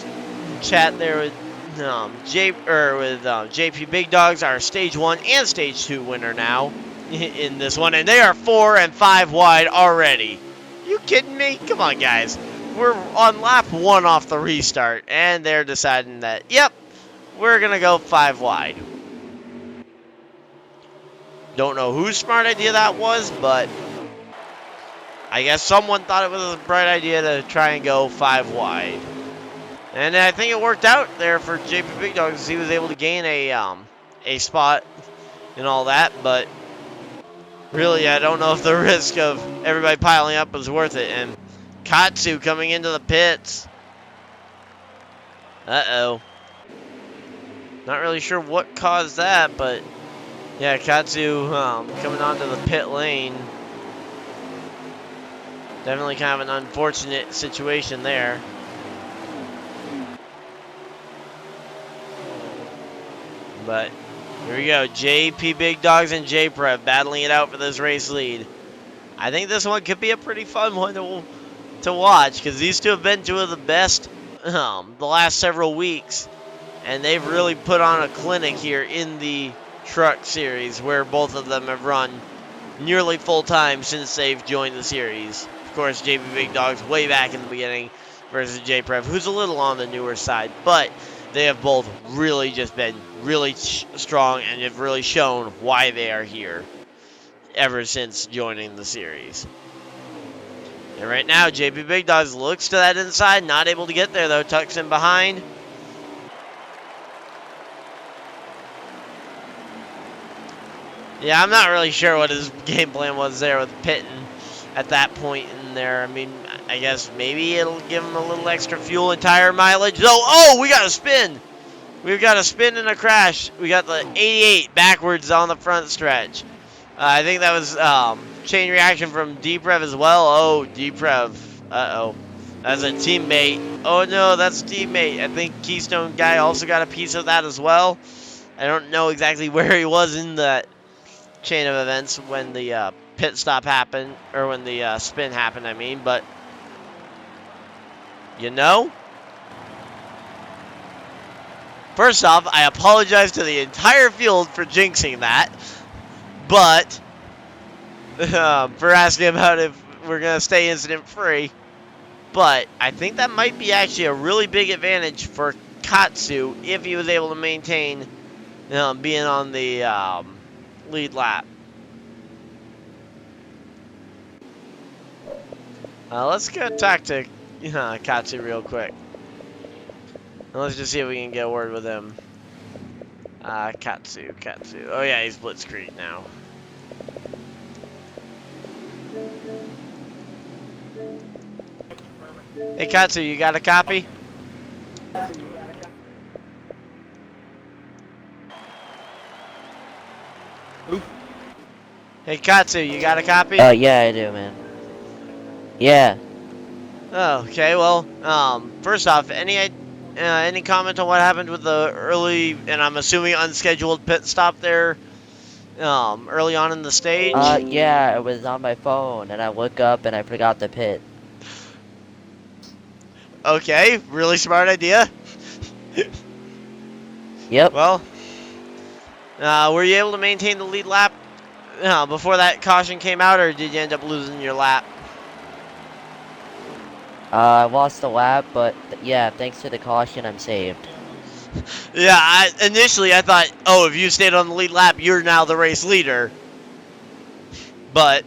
chat there with JP Big Dogs, our stage 1 and stage 2 winner now in this one, and they are 4 and 5 wide already. You kidding me? Come on, guys. We're on lap 1 off the restart, and they're deciding that, yep, we're going to go 5 wide. Don't know whose smart idea that was, but I guess someone thought it was a bright idea to try and go 5 wide. And I think it worked out there for JP Big Dogs. He was able to gain a spot and all that, but really, I don't know if the risk of everybody piling up was worth it. And Katsu coming into the pits. Uh-oh. Not really sure what caused that, but yeah, Katsu coming onto the pit lane. Definitely kind of an unfortunate situation there. But here we go. JP Big Dogs and J-Prep battling it out for this race lead. I think this one could be a pretty fun one to watch because these two have been two of the best the last several weeks. And they've really put on a clinic here in the truck series where both of them have run nearly full time since they've joined the series. Of course, JP Big Dogs way back in the beginning versus J-Prep, who's a little on the newer side. But they have both really just been really strong and have really shown why they are here ever since joining the series. And right now, JP Big Dogs looks to that inside, not able to get there though, tucks in behind. Yeah, I'm not really sure what his game plan was there with pitting at that point in there. I mean, I guess maybe it'll give him a little extra fuel and tire mileage. Oh, we got a spin. We've got a spin and a crash. We got the 88 backwards on the front stretch. I think that was chain reaction from D-Prev as well. Oh, D-Prev. Uh-oh. That's a teammate. Oh, no, that's a teammate. I think Keystone guy also got a piece of that as well. I don't know exactly where he was in that chain of events when the pit stop happened, or when the spin happened, I mean, but you know, first off, I apologize to the entire field for jinxing that, but for asking about if we're going to stay incident free, but I think that might be actually a really big advantage for Katsu if he was able to maintain being on the lead lap. Let's go talk to Katsu real quick. And let's just see if we can get a word with him. Katsu. Oh yeah, he's blitzkrieg now. Hey Katsu, you got a copy? Hey Katsu, you got a copy? Yeah, I do, man. Yeah. Oh, okay. Well, first off, any comment on what happened with the early, and I'm assuming unscheduled pit stop there, early on in the stage? Yeah, it was on my phone, and I look up and I forgot the pit. Okay, really smart idea. Yep. Well, were you able to maintain the lead lap before that caution came out, or did you end up losing your lap? I lost the lap, but yeah, thanks to the caution, I'm saved. Yeah, initially I thought, oh, if you stayed on the lead lap, you're now the race leader. But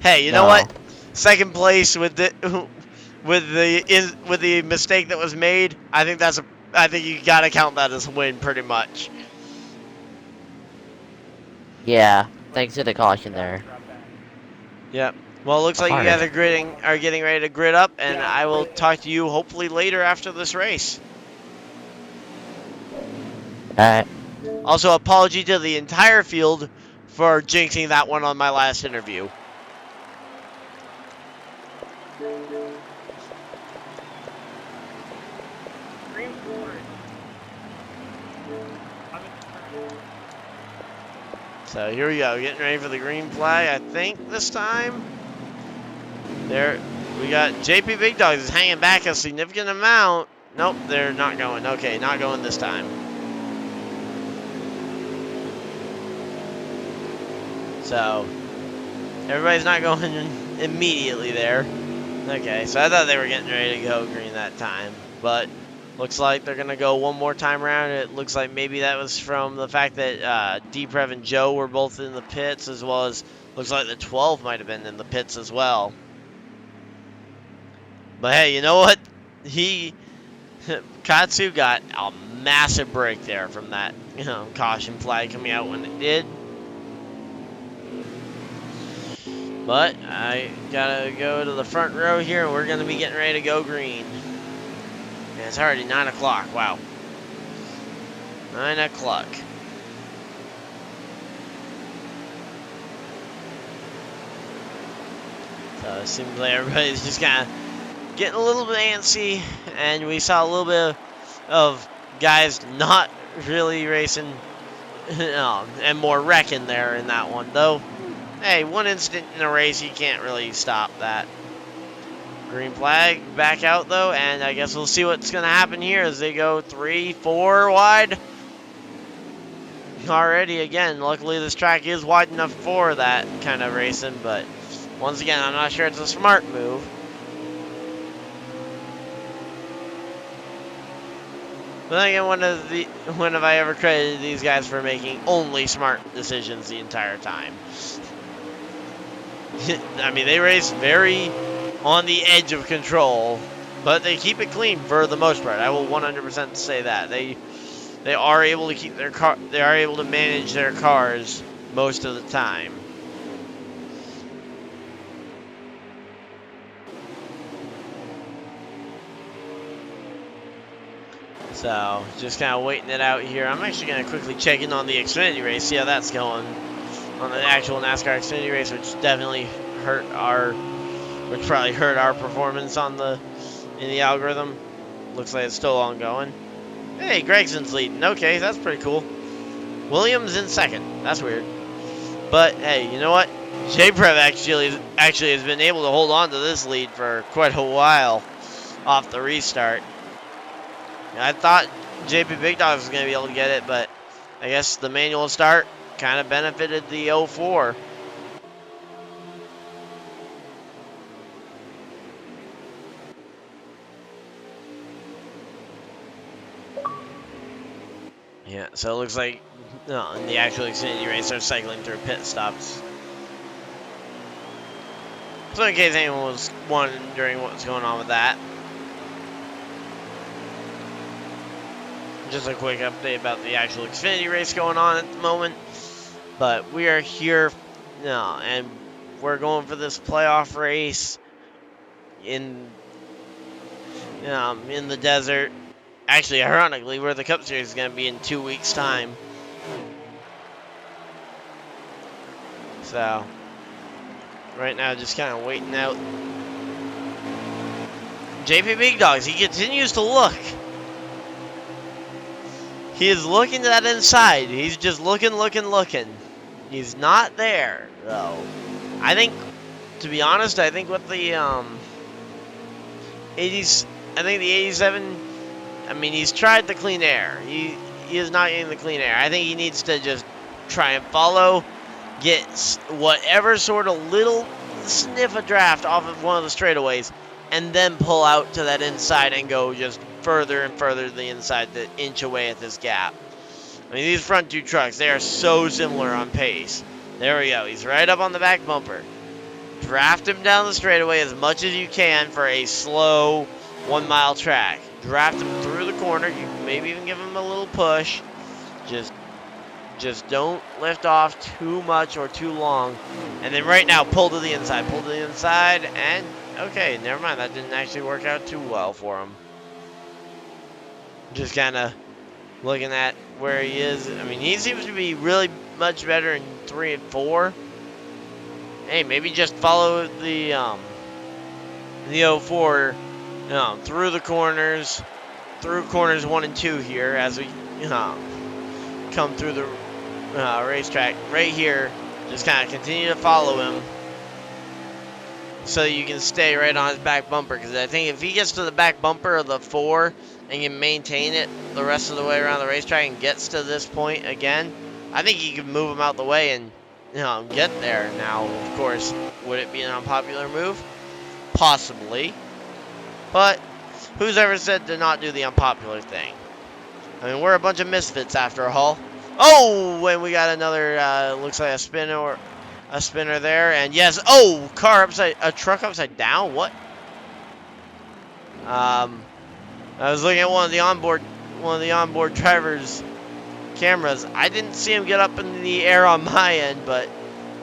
hey, you know what? Second place with the mistake that was made, I think you gotta count that as a win, pretty much. Yeah, thanks to the caution there. Yep. Well, it looks like you guys are getting ready to grid up, and I will talk to you hopefully later after this race. Alright. Also, apology to the entire field for jinxing that one on my last interview. So here we go, getting ready for the green flag, I think this time. There, we got JP Big Dogs is hanging back a significant amount. Nope, they're not going. Okay, not going this time. So, everybody's not going immediately there. Okay, so I thought they were getting ready to go green that time. But, looks like they're going to go one more time around. It looks like maybe that was from the fact that D-Prev and Joe were both in the pits, as well as, looks like the 12 might have been in the pits as well. But hey, you know what? Katsu got a massive break there from that, caution flag coming out when it did. But I gotta go to the front row here, and we're gonna be getting ready to go green. And it's already 9 o'clock. Wow. 9 o'clock. So it seems like everybody's just kind of getting a little bit antsy, and we saw a little bit of guys not really racing, and more wrecking there in that one. Though, hey, one incident in a race, you can't really stop that. Green flag back out though, and I guess we'll see what's going to happen here as they go 3, 4 wide. Already again, luckily this track is wide enough for that kind of racing, but once again, I'm not sure it's a smart move. But then again, when have I ever credited these guys for making only smart decisions the entire time? I mean, they race very on the edge of control, but they keep it clean for the most part. I will 100% say that. They are able to keep their car, they are able to manage their cars most of the time. So, just kind of waiting it out here. I'm actually going to quickly check in on the Xfinity race, see how that's going. On the actual NASCAR Xfinity race, which definitely probably hurt our performance in the algorithm. Looks like it's still ongoing. Hey, Gregson's leading. Okay, that's pretty cool. Williams in second. That's weird. But hey, you know what? J-Prev actually has been able to hold on to this lead for quite a while off the restart. I thought JP Big Dog was going to be able to get it, but I guess the manual start kind of benefited the 04. Yeah, so it looks like in the actual Xfinity race, they're cycling through pit stops. So in case anyone was wondering what's going on with that. Just a quick update about the actual Xfinity race going on at the moment. But we are here now, and we're going for this playoff race in the desert. Actually, ironically, where the Cup Series is going to be in 2 weeks' time. So, right now, just kind of waiting out. JP Big Dogs, he continues to look. He is looking to that inside. He's just looking. He's not there, though. I think, to be honest, I think with the 80s, I think the 87, I mean, he's tried the clean air. He is not getting the clean air. I think he needs to just try and follow, get whatever sort of little sniff of draft off of one of the straightaways, and then pull out to that inside and go just further and further to the inside to inch away at this gap. I mean, these front two trucks, they are so similar on pace. There we go. He's right up on the back bumper. Draft him down the straightaway as much as you can for a slow 1 mile track. Draft him through the corner. You maybe even give him a little push. Just don't lift off too much or too long. And then right now, pull to the inside. Pull to the inside. And, okay, never mind. That didn't actually work out too well for him. Just kind of looking at where he is. I mean, he seems to be really much better in 3 and 4. Hey, maybe just follow the 04 through the corners, through corners 1 and 2 here as we come through the racetrack right here. Just kind of continue to follow him so you can stay right on his back bumper, because I think if he gets to the back bumper of the 4 and can maintain it the rest of the way around the racetrack and gets to this point again, I think he can move him out the way and get there. Now, of course, would it be an unpopular move? Possibly. But who's ever said to not do the unpopular thing? I mean, we're a bunch of misfits after all. Oh, and we got another, looks like a spinner there. And yes, oh, a truck upside down? What? I was looking at one of the onboard driver's cameras. I didn't see him get up in the air on my end, but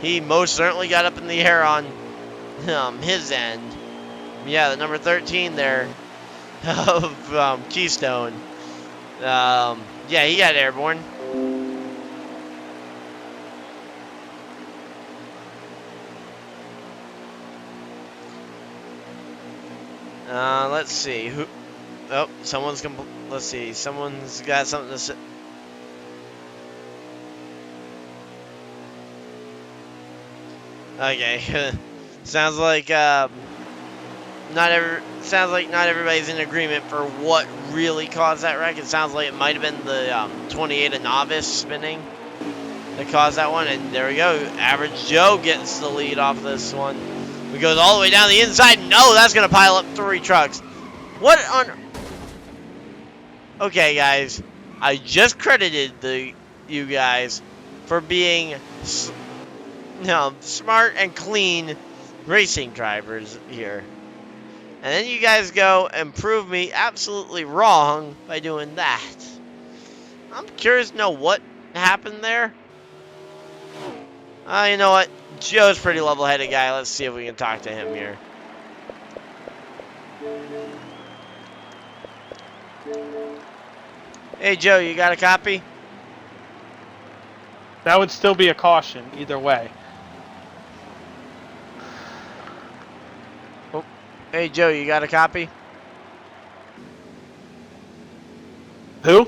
he most certainly got up in the air on his end. Yeah, the number 13 there of Keystone. Yeah, he got airborne. Let's see who. Oh, someone's let's see. Someone's got something to say. Okay, sounds like not everybody's in agreement for what really caused that wreck. It sounds like it might have been the 28 a novice spinning that caused that one. And there we go. Average Joe gets the lead off this one. It goes all the way down the inside. No, that's gonna pile up 3 trucks. What on? Okay, guys, I just credited you guys for being smart and clean racing drivers here. And then you guys go and prove me absolutely wrong by doing that. I'm curious to know what happened there. You know what? Joe's a pretty level-headed guy. Let's see if we can talk to him here. Hey, Joe, you got a copy? That would still be a caution either way. Oh. Hey, Joe, you got a copy? Who?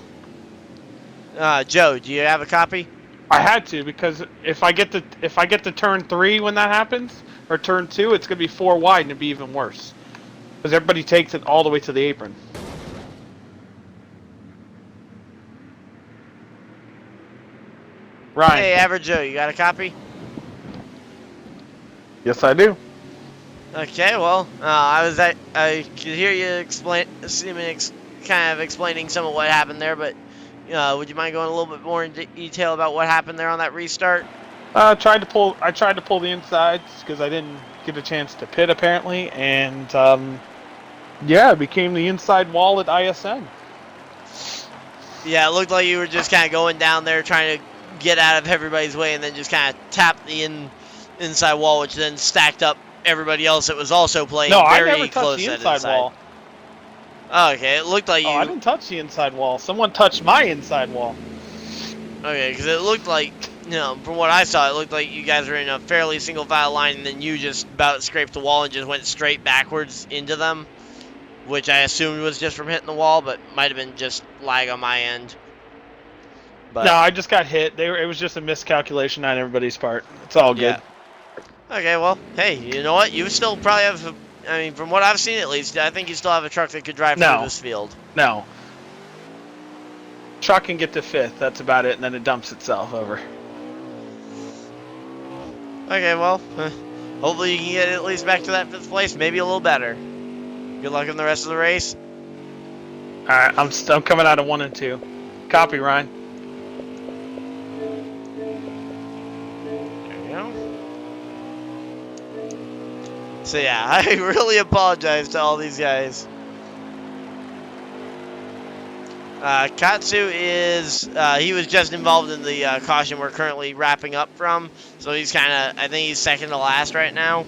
Joe, do you have a copy? I had to, because if I get to turn 3 when that happens, or turn 2, it's gonna be 4 wide and it'd be even worse. Because everybody takes it all the way to the apron. Ryan. Hey, Average Joe, you got a copy? Yes, I do. Okay, well, I could hear you kind of explaining some of what happened there, but would you mind going a little bit more into detail about what happened there on that restart? I tried to pull the insides because I didn't get a chance to pit apparently, and yeah, it became the inside wall at ISM. Yeah, it looked like you were just kind of going down there trying to get out of everybody's way, and then just kind of tapped the inside wall, which then stacked up everybody else that was also playing very I never close touched the at inside wall. Oh, okay, it looked like you. Oh, I didn't touch the inside wall. Someone touched my inside wall. Okay, because it looked like, from what I saw, it looked like you guys were in a fairly single file line, and then you just about scraped the wall and just went straight backwards into them, which I assumed was just from hitting the wall, but might have been just lag on my end. But, no, I just got hit. It was just a miscalculation on everybody's part. It's all good. Yeah. Okay, well, hey, you know what? You still probably have, from what I've seen at least, I think you still have a truck that could drive through this field. No. Truck can get to 5th. That's about it, and then it dumps itself over. Okay, well, hopefully you can get at least back to that 5th place, maybe a little better. Good luck in the rest of the race. All right, I'm coming out of 1 and 2. Copy, Ryan. So yeah, I really apologize to all these guys. Katsu he was just involved in the caution we're currently wrapping up from. So he's I think he's second to last right now.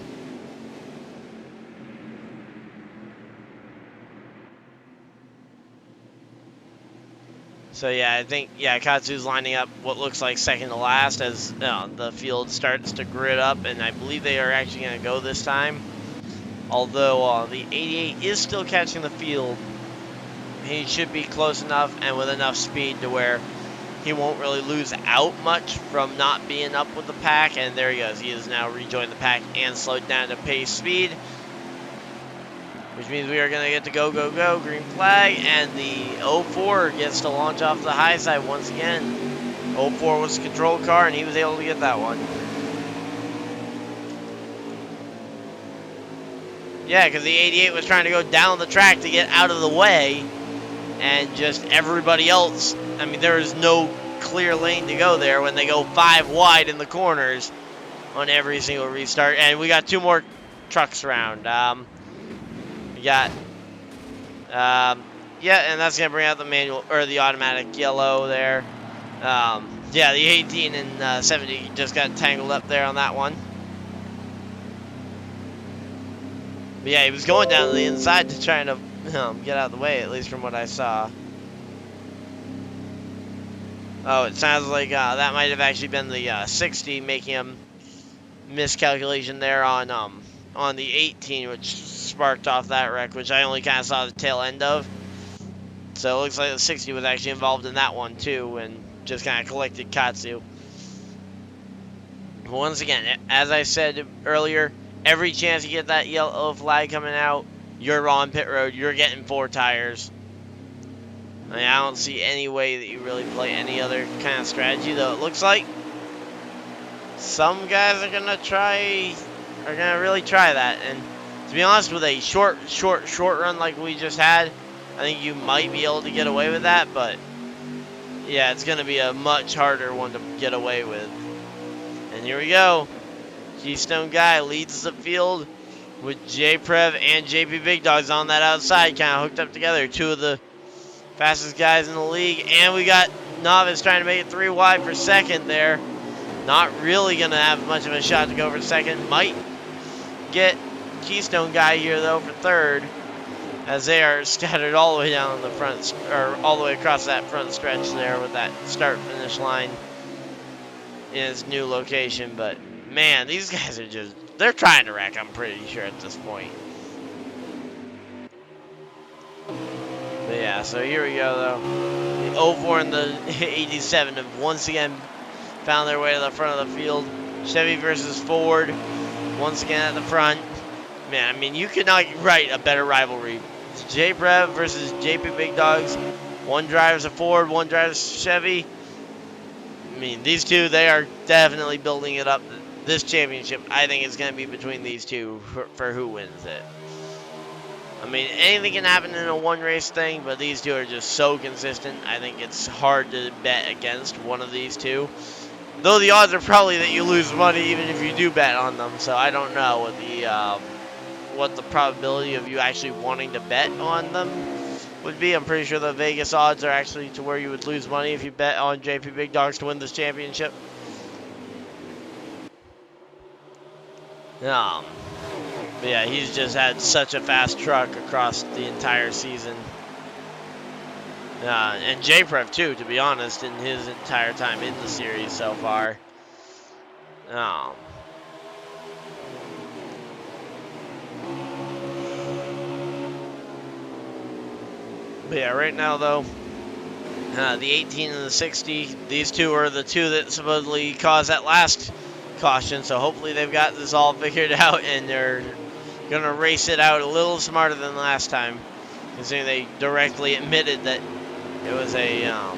So yeah, I think, Katsu's lining up what looks like second to last as the field starts to grid up, and I believe they are actually going to go this time. Although the 88 is still catching the field, he should be close enough and with enough speed to where he won't really lose out much from not being up with the pack. And there he goes. He has now rejoined the pack and slowed down to pace speed, which means we are going to get to go, go, go, green flag, and the 04 gets to launch off the high side once again. 04 was the control car, and he was able to get that one. Yeah, because the 88 was trying to go down the track to get out of the way, and just everybody else, there is no clear lane to go there when they go 5 wide in the corners on every single restart. And we got 2 more trucks around. We got, and that's going to bring out the manual, or the automatic yellow there. Yeah, the 18 and 70 just got tangled up there on that one. But yeah, he was going down to the inside to try to get out of the way, at least from what I saw. Oh, it sounds like that might have actually been the 60 making a miscalculation there on the 18, which sparked off that wreck, which I only kind of saw the tail end of. So it looks like the 60 was actually involved in that one too, and just kind of collected Katsu. But once again, as I said earlier, every chance you get that yellow flag coming out, you're on pit road. You're getting 4 tires. I mean, I don't see any way that you really play any other kind of strategy, though it looks like some guys are gonna really try that. And to be honest, with a short run like we just had, I think you might be able to get away with that. But yeah, it's gonna be a much harder one to get away with. And here we go. Keystone Guy leads the field with J-Prev and JP Big Dogs on that outside, kind of hooked up together. 2 of the fastest guys in the league. And we got Novice trying to make it 3 wide for second there. Not really going to have much of a shot to go for second. Might get Keystone Guy here, though, for third, as they are scattered all the way down the front, or all the way across that front stretch there with that start-finish line in its new location. But man, these guys are they're trying to wreck, I'm pretty sure, at this point. But yeah, so here we go, though. The 04 and the 87 have once again found their way to the front of the field. Chevy versus Ford, once again at the front. Man, I mean, you could not write a better rivalry. J-Prev versus JP Big Dogs. One drives a Ford, one drives a Chevy. I mean, these two, they are definitely building it up. This championship, I think, is going to be between these two for who wins it. I mean, anything can happen in a one-race thing, but these two are just so consistent. I think it's hard to bet against one of these two. Though the odds are probably that you lose money even if you do bet on them. So I don't know what the probability of you actually wanting to bet on them would be. I'm pretty sure the Vegas odds are actually to where you would lose money if you bet on JP Big Dogs to win this championship. But yeah, he's just had such a fast truck across the entire season. And J-Prev too, to be honest, in his entire time in the series so far. But yeah, right now though, the 18 and the 60, these two are the two that supposedly caused that last caution. So hopefully they've got this all figured out and they're gonna race it out a little smarter than last time, considering they directly admitted that it was I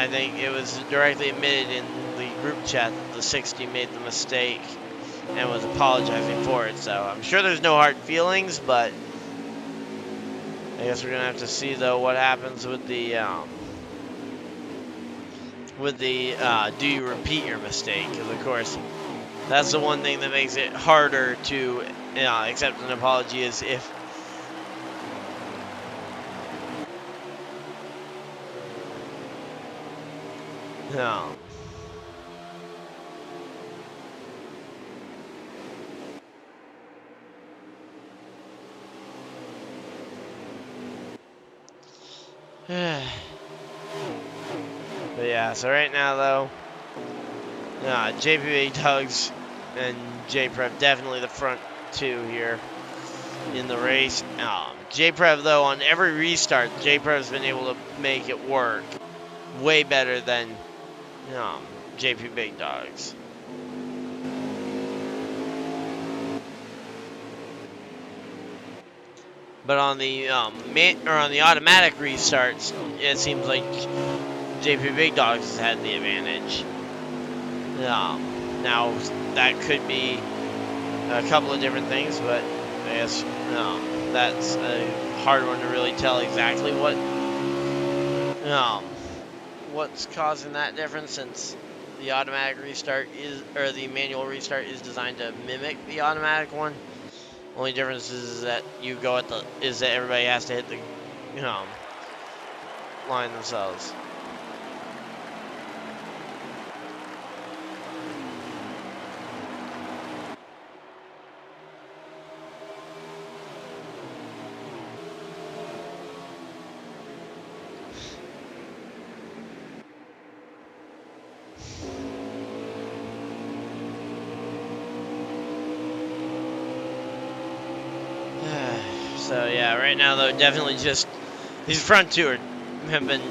think it was directly admitted in the group chat that the 60 made the mistake and was apologizing for it. So I'm sure there's no hard feelings, but I guess we're gonna have to see though what happens with the do you repeat your mistake? Because of course that's the one thing that makes it harder to accept an apology, is if But yeah, so right now though, JP Tugs and J-Prev definitely the front two here in the race. J-Prev though, on every restart, J-Prev's been able to make it work way better than JP Big Dogs. But on the on the automatic restarts, it seems like JP Big Dogs has had the advantage. Now that could be a couple of different things, but I guess that's a hard one to really tell exactly what's causing that difference, since the automatic restart or the manual restart is designed to mimic the automatic one. Only difference is that that everybody has to hit the line themselves. So yeah, right now though, definitely just these front two have been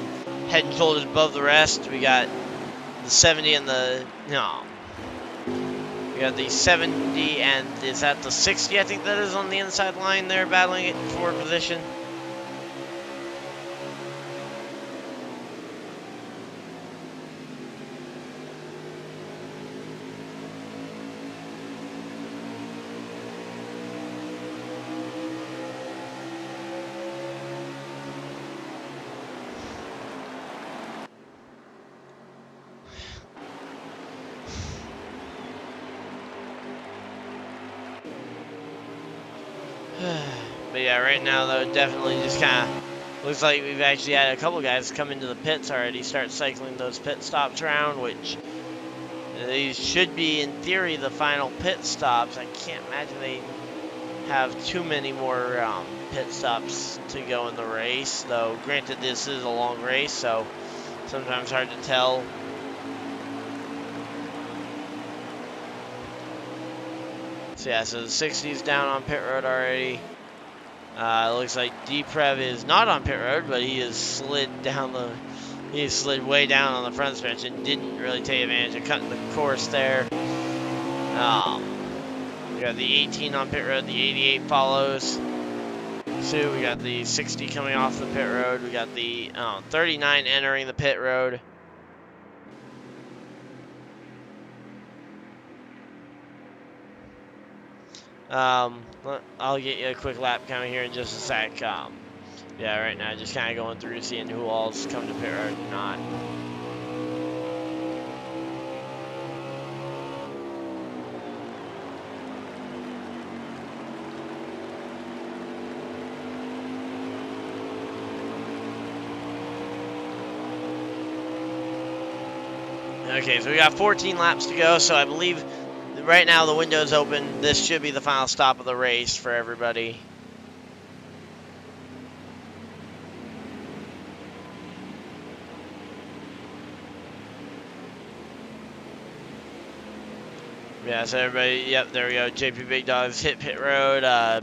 head and shoulders above the rest. We got the 70 and the we got the 70 and is that the 60? I think that is on the inside line there, battling it for position. But yeah, right now though, definitely just kind of looks like we've actually had a couple guys come into the pits already, start cycling those pit stops around, which these should be in theory the final pit stops. I can't imagine they have too many more pit stops to go in the race, though granted this is a long race, so sometimes hard to tell. So yeah, so the 60's down on pit road already. It looks like D-Prev is not on pit road, but he has slid way down on the front stretch and didn't really take advantage of cutting the course there. We got the 18 on pit road, the 88 follows. So we got the 60 coming off the pit road. We got the 39 entering the pit road. I'll get you a quick lap count here in just a sec. Yeah, right now just kind of going through seeing who all's come to pit road and not. Okay, so we got 14 laps to go, so I believe right now the window's open. This should be the final stop of the race for everybody. Yeah, so everybody, yep, there we go. JP Big Dogs hit pit road.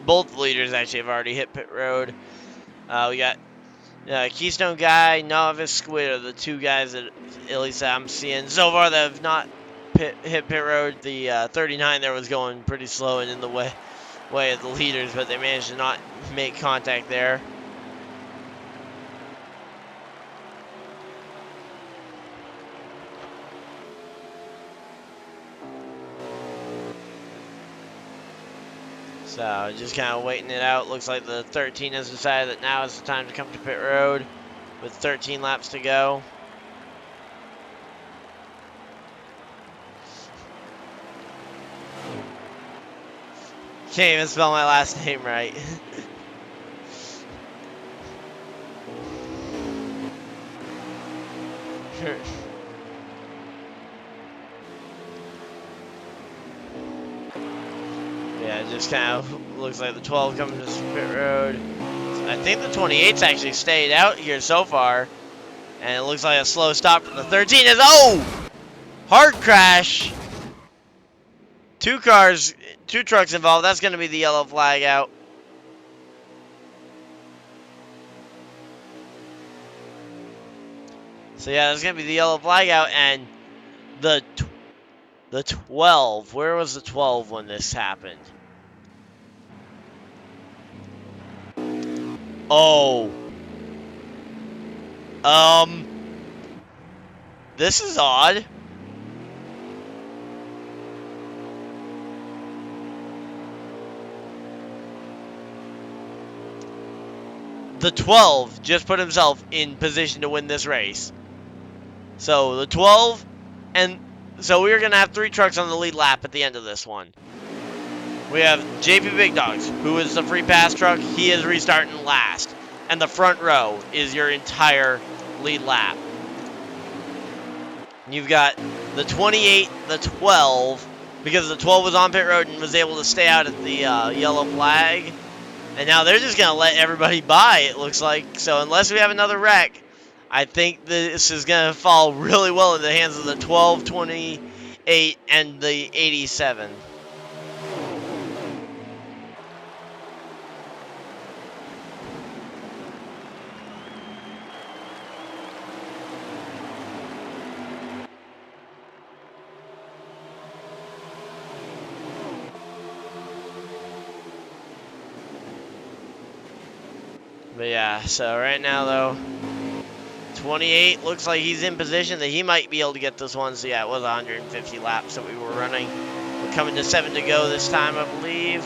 Both leaders actually have already hit pit road. We got Keystone Guy, Novice Squid are the two guys that at least I'm seeing so far that have not hit pit road. The 39 there was going pretty slow and in the way of the leaders, but they managed to not make contact there. So just kind of waiting it out. Looks like the 13 has decided that now is the time to come to pit road with 13 laps to go. Can't even spell my last name right. Yeah, it just kind of looks like the 12 coming to pit road. I think the 28's actually stayed out here so far. And it looks like a slow stop for the 13 is, oh! Hard crash. Two trucks involved. That's going to be the yellow flag out. So yeah, that's going to be the yellow flag out. And the 12. Where was the 12 when this happened? Oh. This is odd. The 12 just put himself in position to win this race. So the 12, and so we're going to have 3 trucks on the lead lap at the end of this one. We have JP Big Dogs, who is the free pass truck. He is restarting last. And the front row is your entire lead lap. You've got the 28, the 12, because the 12 was on pit road and was able to stay out at the yellow flag. And now they're just going to let everybody by, it looks like. So unless we have another wreck, I think this is going to fall really well in the hands of the 12, 28, and the 87. But yeah, so right now though, 28 looks like he's in position that he might be able to get this one. So yeah, it was 150 laps that we were running. We're coming to 7 to go this time, I believe.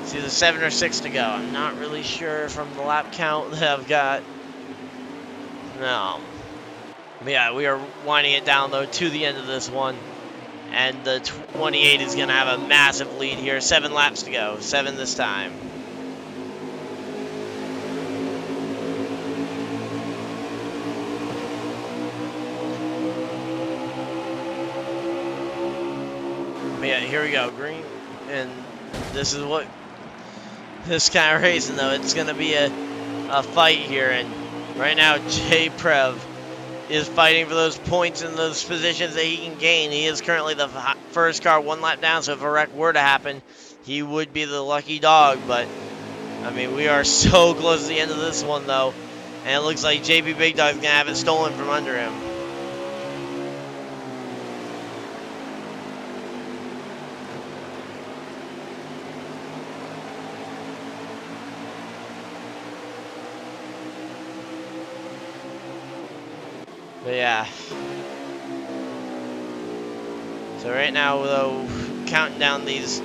It's either 7 or 6 to go. I'm not really sure from the lap count that I've got. No. But yeah, we are winding it down though to the end of this one. And the 28 is going to have a massive lead here. 7 laps to go. 7 this time. But yeah, here we go. Green. And this is what this kind of racing though. It's going to be a fight here. And right now, J Prev is fighting for those points and those positions that he can gain. He is currently the first car 1 lap down, so if a wreck were to happen, he would be the lucky dog. But, I mean, we are so close to the end of this one, though. And it looks like JP Big Dog's going to have it stolen from under him. But yeah. So right now, though, counting down these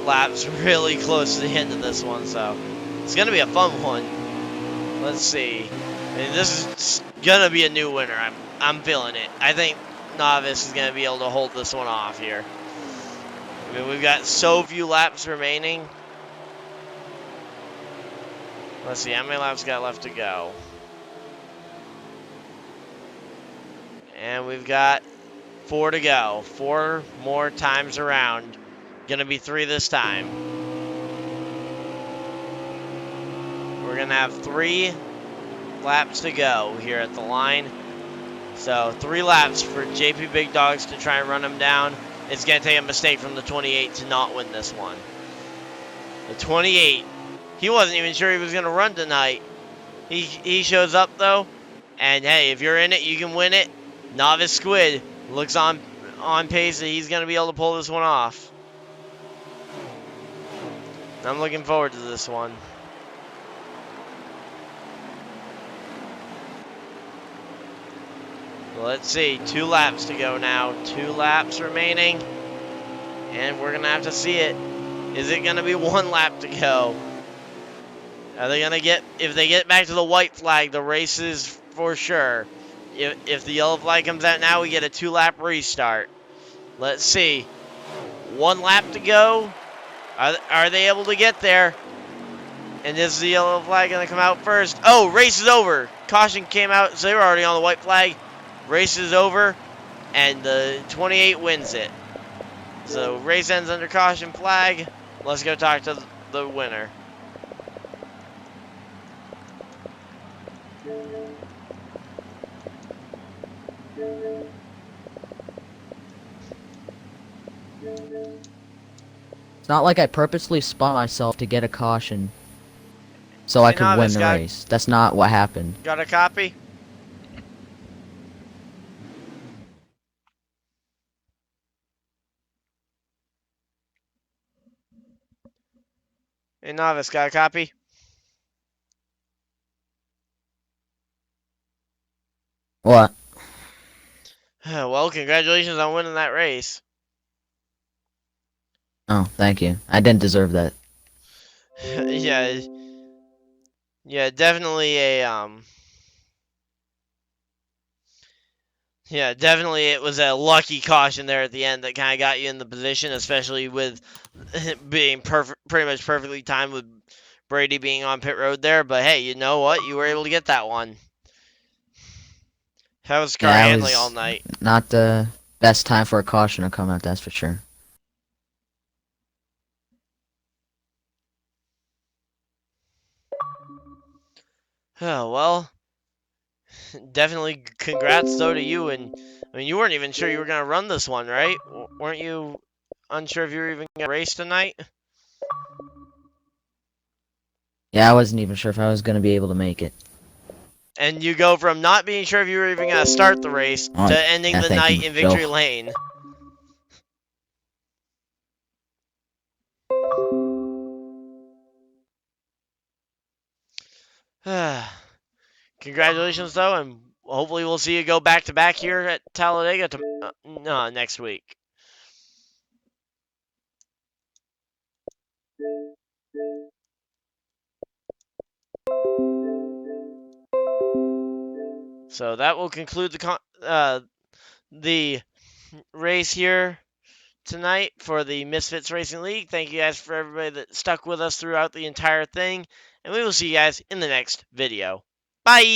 laps really close to the end of this one, so it's going to be a fun one. Let's see. I mean, this is going to be a new winner. I'm feeling it. I think Novice is going to be able to hold this one off here. I mean, we've got so few laps remaining. Let's see, how many laps got left to go? And we've got 4 to go. 4 more times around. Gonna be 3 this time. We're gonna have 3 laps to go here at the line. So 3 laps for JP Big Dogs to try and run him down. It's gonna take a mistake from the 28 to not win this one. The 28, he wasn't even sure he was gonna run tonight. He shows up though, and hey, if you're in it, you can win it. Novice Squid looks on pace that he's going to be able to pull this one off. I'm looking forward to this one. Let's see, 2 laps to go now. 2 laps remaining. And we're going to have to see it. Is it going to be 1 lap to go? Are they going to get, if they get back to the white flag, the race is for sure. If the yellow flag comes out now, we get a 2-lap restart. Let's see. 1 lap to go. Are they able to get there? And is the yellow flag going to come out first? Oh, race is over. Caution came out, so they were already on the white flag. Race is over, and the 28 wins it. So race ends under caution flag. Let's go talk to the winner. It's not like I purposely spun myself to get a caution so I Hey, could win Novice, the race. That's not what happened. Got a copy? Hey, Novice, got a copy? What? Well, congratulations on winning that race. Oh, thank you. I didn't deserve that. Yeah. Yeah, definitely yeah, definitely it was a lucky caution there at the end that kind of got you in the position, especially with being pretty much perfectly timed with Brady being on pit road there. But hey, you know what? You were able to get that one. How was car Yeah, it handling was all night? not the best time for a caution to come out, that's for sure. Oh, well, definitely congrats though to you. And I mean, you weren't even sure you were gonna run this one, right? Weren't you unsure if you were even gonna race tonight? Yeah, I wasn't even sure if I was going to be able to make it. And you go from not being sure if you were even gonna start the race Oh, to ending yeah, the thank night you, in victory Phil. lane. Congratulations, though, and hopefully we'll see you go back-to-back here at Talladega next week. So that will conclude the race here tonight for the Misfitz Racing League. Thank you guys for everybody that stuck with us throughout the entire thing, and we will see you guys in the next video. Bye!